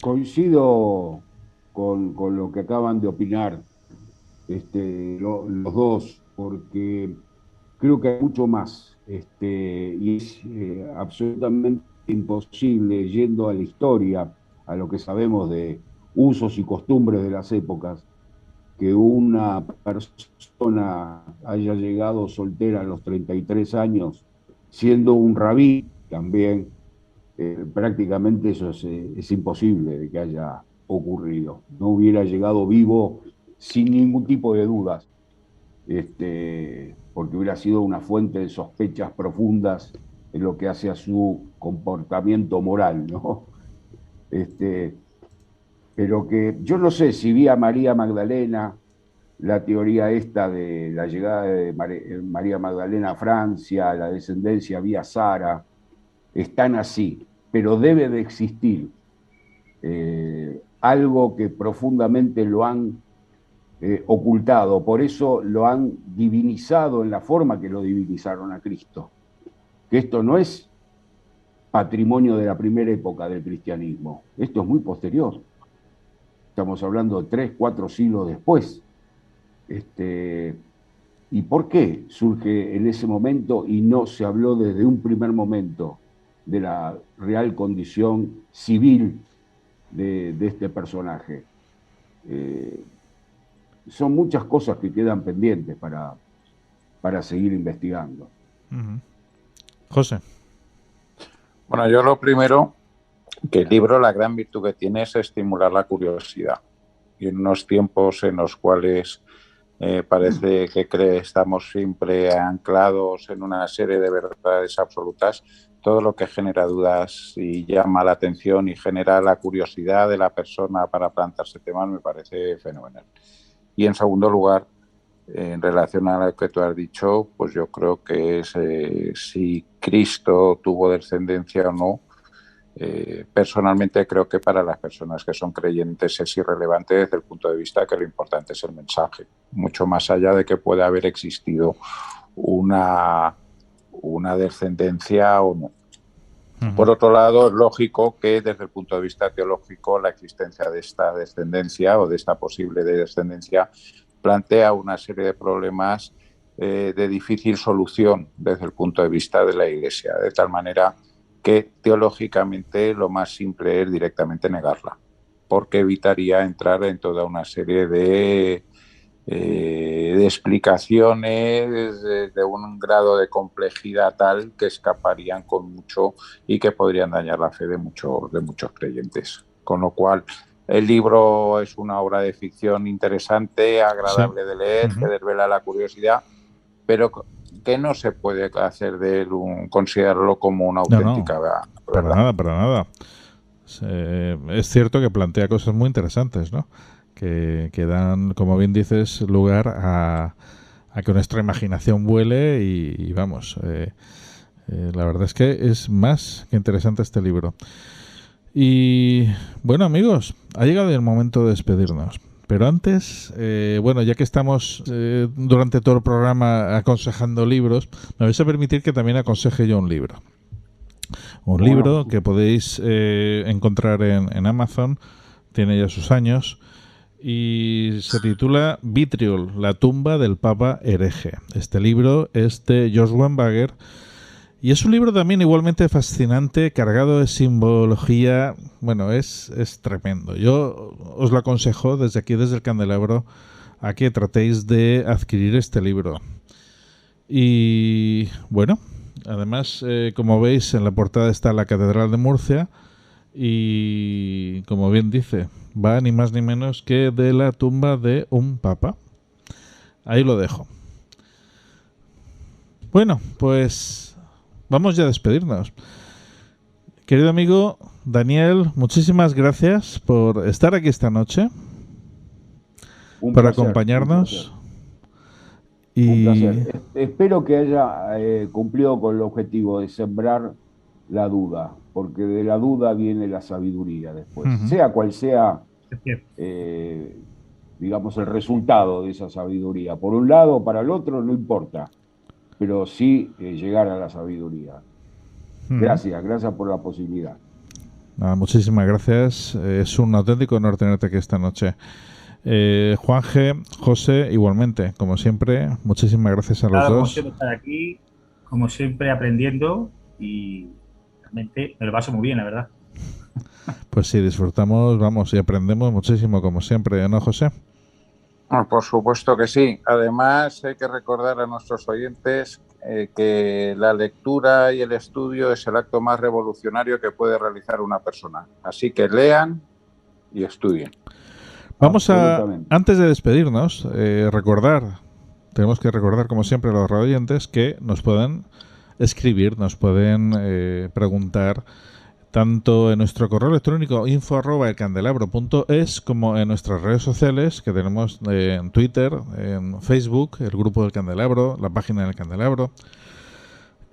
Coincido con lo que acaban de opinar los dos, porque creo que hay mucho más y es absolutamente imposible, yendo a la historia, a lo que sabemos de usos y costumbres de las épocas, que una persona haya llegado soltera a los 33 años, siendo un rabí también. Prácticamente eso es imposible de que haya ocurrido. No hubiera llegado vivo sin ningún tipo de dudas, porque hubiera sido una fuente de sospechas profundas en lo que hace a su comportamiento moral, ¿no? pero que yo no sé si vi a María Magdalena, la teoría esta de la llegada de María Magdalena a Francia, la descendencia vía Sara, están así, pero debe de existir algo que profundamente lo han ocultado, por eso lo han divinizado en la forma que lo divinizaron a Cristo, que esto no es patrimonio de la primera época del cristianismo, esto es muy posterior, estamos hablando de 3, 4 siglos después. ¿Y por qué surge en ese momento y no se habló desde un primer momento de la real condición civil de este personaje? Son muchas cosas que quedan pendientes para seguir investigando. José. Bueno, yo lo primero, que el libro, la gran virtud que tiene es estimular la curiosidad. Y en unos tiempos en los cuales parece que estamos siempre anclados en una serie de verdades absolutas, todo lo que genera dudas y llama la atención y genera la curiosidad de la persona para plantearse temas me parece fenomenal. Y en segundo lugar, en relación a lo que tú has dicho, pues yo creo que es si Cristo tuvo descendencia o no. Personalmente creo que para las personas que son creyentes es irrelevante desde el punto de vista que lo importante es el mensaje, mucho más allá de que pueda haber existido una descendencia o no. Por otro lado, es lógico que desde el punto de vista teológico la existencia de esta descendencia o de esta posible descendencia plantea una serie de problemas de difícil solución desde el punto de vista de la Iglesia, de tal manera que teológicamente lo más simple es directamente negarla, porque evitaría entrar en toda una serie de explicaciones de un grado de complejidad tal que escaparían con mucho y que podrían dañar la fe de muchos creyentes. Con lo cual, el libro es una obra de ficción interesante, agradable de leer, que desvela la curiosidad, pero que no se puede hacer de él considerarlo como una auténtica verdad. Para nada. Es cierto que plantea cosas muy interesantes, ¿no? Que dan, como bien dices, lugar a que nuestra imaginación vuele y vamos, la verdad es que es más que interesante este libro. Y bueno, amigos, ha llegado el momento de despedirnos. Pero antes, bueno, ya que estamos durante todo el programa aconsejando libros, me vais a permitir que también aconseje yo un libro. Un libro que podéis encontrar en Amazon, tiene ya sus años, y se titula Vitriol, la tumba del Papa hereje. Este libro es de George Weinberger y es un libro también igualmente fascinante, cargado de simbología. Bueno, es tremendo. Yo os lo aconsejo desde aquí, desde el Candelabro, a que tratéis de adquirir este libro. Y bueno, además, como veis, en la portada está la Catedral de Murcia y, como bien dice, va ni más ni menos que de la tumba de un papa. Ahí lo dejo. Bueno, pues vamos ya a despedirnos. Querido amigo Daniel, muchísimas gracias por estar aquí esta noche, por placer, acompañarnos. Un placer. Espero que haya cumplido con el objetivo de sembrar la duda, porque de la duda viene la sabiduría después, sea cual sea, digamos, el resultado de esa sabiduría. Por un lado o para el otro, no importa, pero sí llegar a la sabiduría. Gracias por la posibilidad. Muchísimas gracias. Es un auténtico honor tenerte aquí esta noche. Juanje, José, igualmente, como siempre, muchísimas gracias a los dos. Como siempre estar aquí, como siempre aprendiendo y realmente me lo paso muy bien, la verdad. Pues sí, disfrutamos, vamos, y aprendemos muchísimo, como siempre, ¿no, José? Por supuesto que sí. Además, hay que recordar a nuestros oyentes que la lectura y el estudio es el acto más revolucionario que puede realizar una persona. Así que lean y estudien. Vamos a, antes de despedirnos, tenemos que recordar, como siempre, a los radioyentes que nos pueden escribir, nos pueden preguntar tanto en nuestro correo electrónico info@elcandelabro.es como en nuestras redes sociales que tenemos en Twitter, en Facebook, el grupo del Candelabro, la página del Candelabro.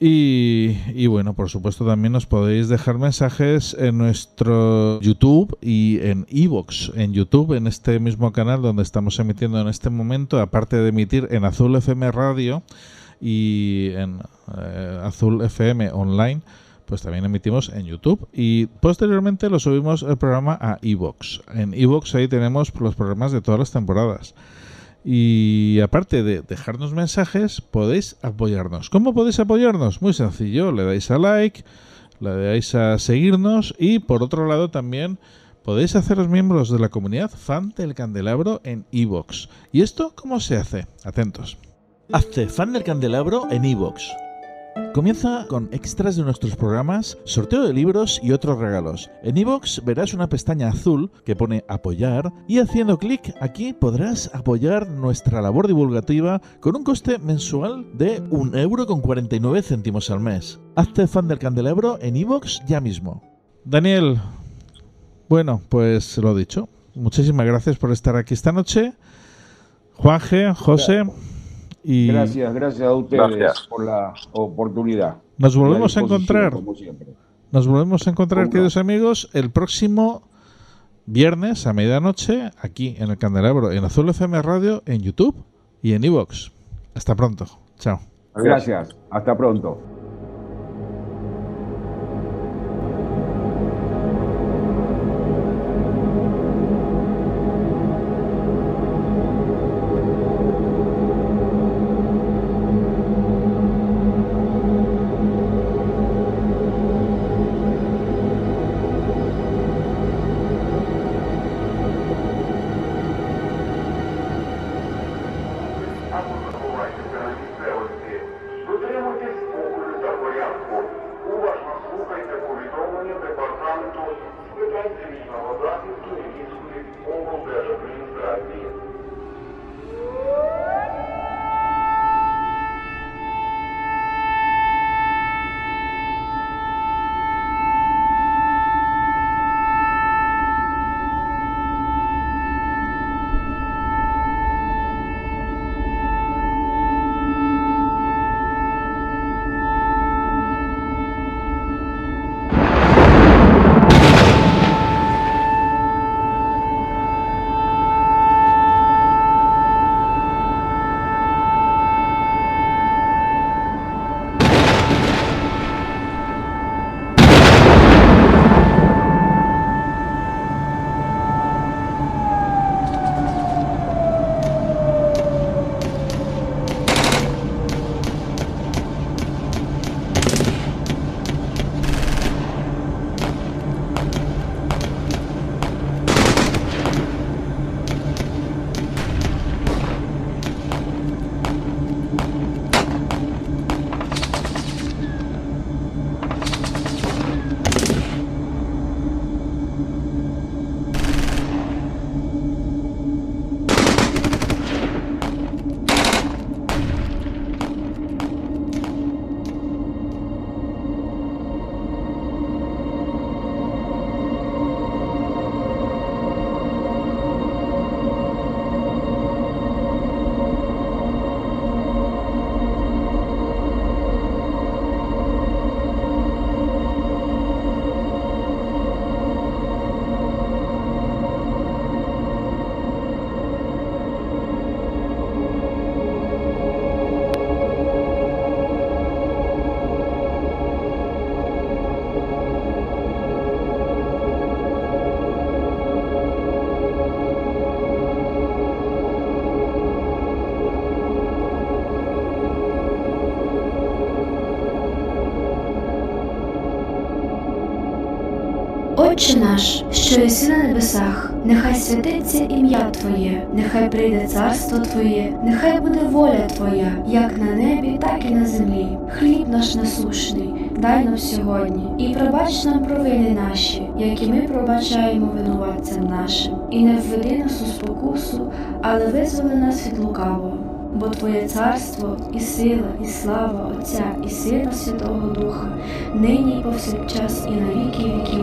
Y bueno, por supuesto también nos podéis dejar mensajes en nuestro YouTube y en iVoox. En YouTube, en este mismo canal donde estamos emitiendo en este momento, aparte de emitir en Azul FM Radio y en Azul FM Online, pues también emitimos en YouTube y posteriormente lo subimos el programa a iVoox. En iVoox ahí tenemos los programas de todas las temporadas. Y aparte de dejarnos mensajes, podéis apoyarnos. ¿Cómo podéis apoyarnos? Muy sencillo, le dais a like, le dais a seguirnos y por otro lado también podéis haceros miembros de la comunidad fan del Candelabro en iVoox. ¿Y esto cómo se hace? Atentos. Hazte fan del Candelabro en iVoox. Comienza con extras de nuestros programas, sorteo de libros y otros regalos. En iVoox verás una pestaña azul que pone apoyar y haciendo clic aquí podrás apoyar nuestra labor divulgativa con un coste mensual de 1,49 € al mes. Hazte fan del Candelabro en iVoox ya mismo. Daniel, bueno, pues lo dicho. Muchísimas gracias por estar aquí esta noche. Juanje, José... Y gracias a ustedes por la oportunidad. Nos volvemos a encontrar. Nos volvemos a encontrar, queridos amigos, el próximo viernes a medianoche aquí en el Candelabro, en Azul FM Radio, en YouTube y en iVoox. Hasta pronto. Chao. Gracias. Hasta pronto. Отче наш, що єси на небесах, нехай святиться ім'я Твоє, нехай прийде царство Твоє, нехай буде воля Твоя, як на небі, так і на землі. Хліб наш насущний, дай нам сьогодні, і пробач нам провини наші, які ми пробачаємо винуватцям нашим. І не введи нас у спокусу, але визволи нас від лукавого. бо Твоє царство, і сила, і слава Отця, і Сина Святого Духа, нині і повсякчас, і на віки віків.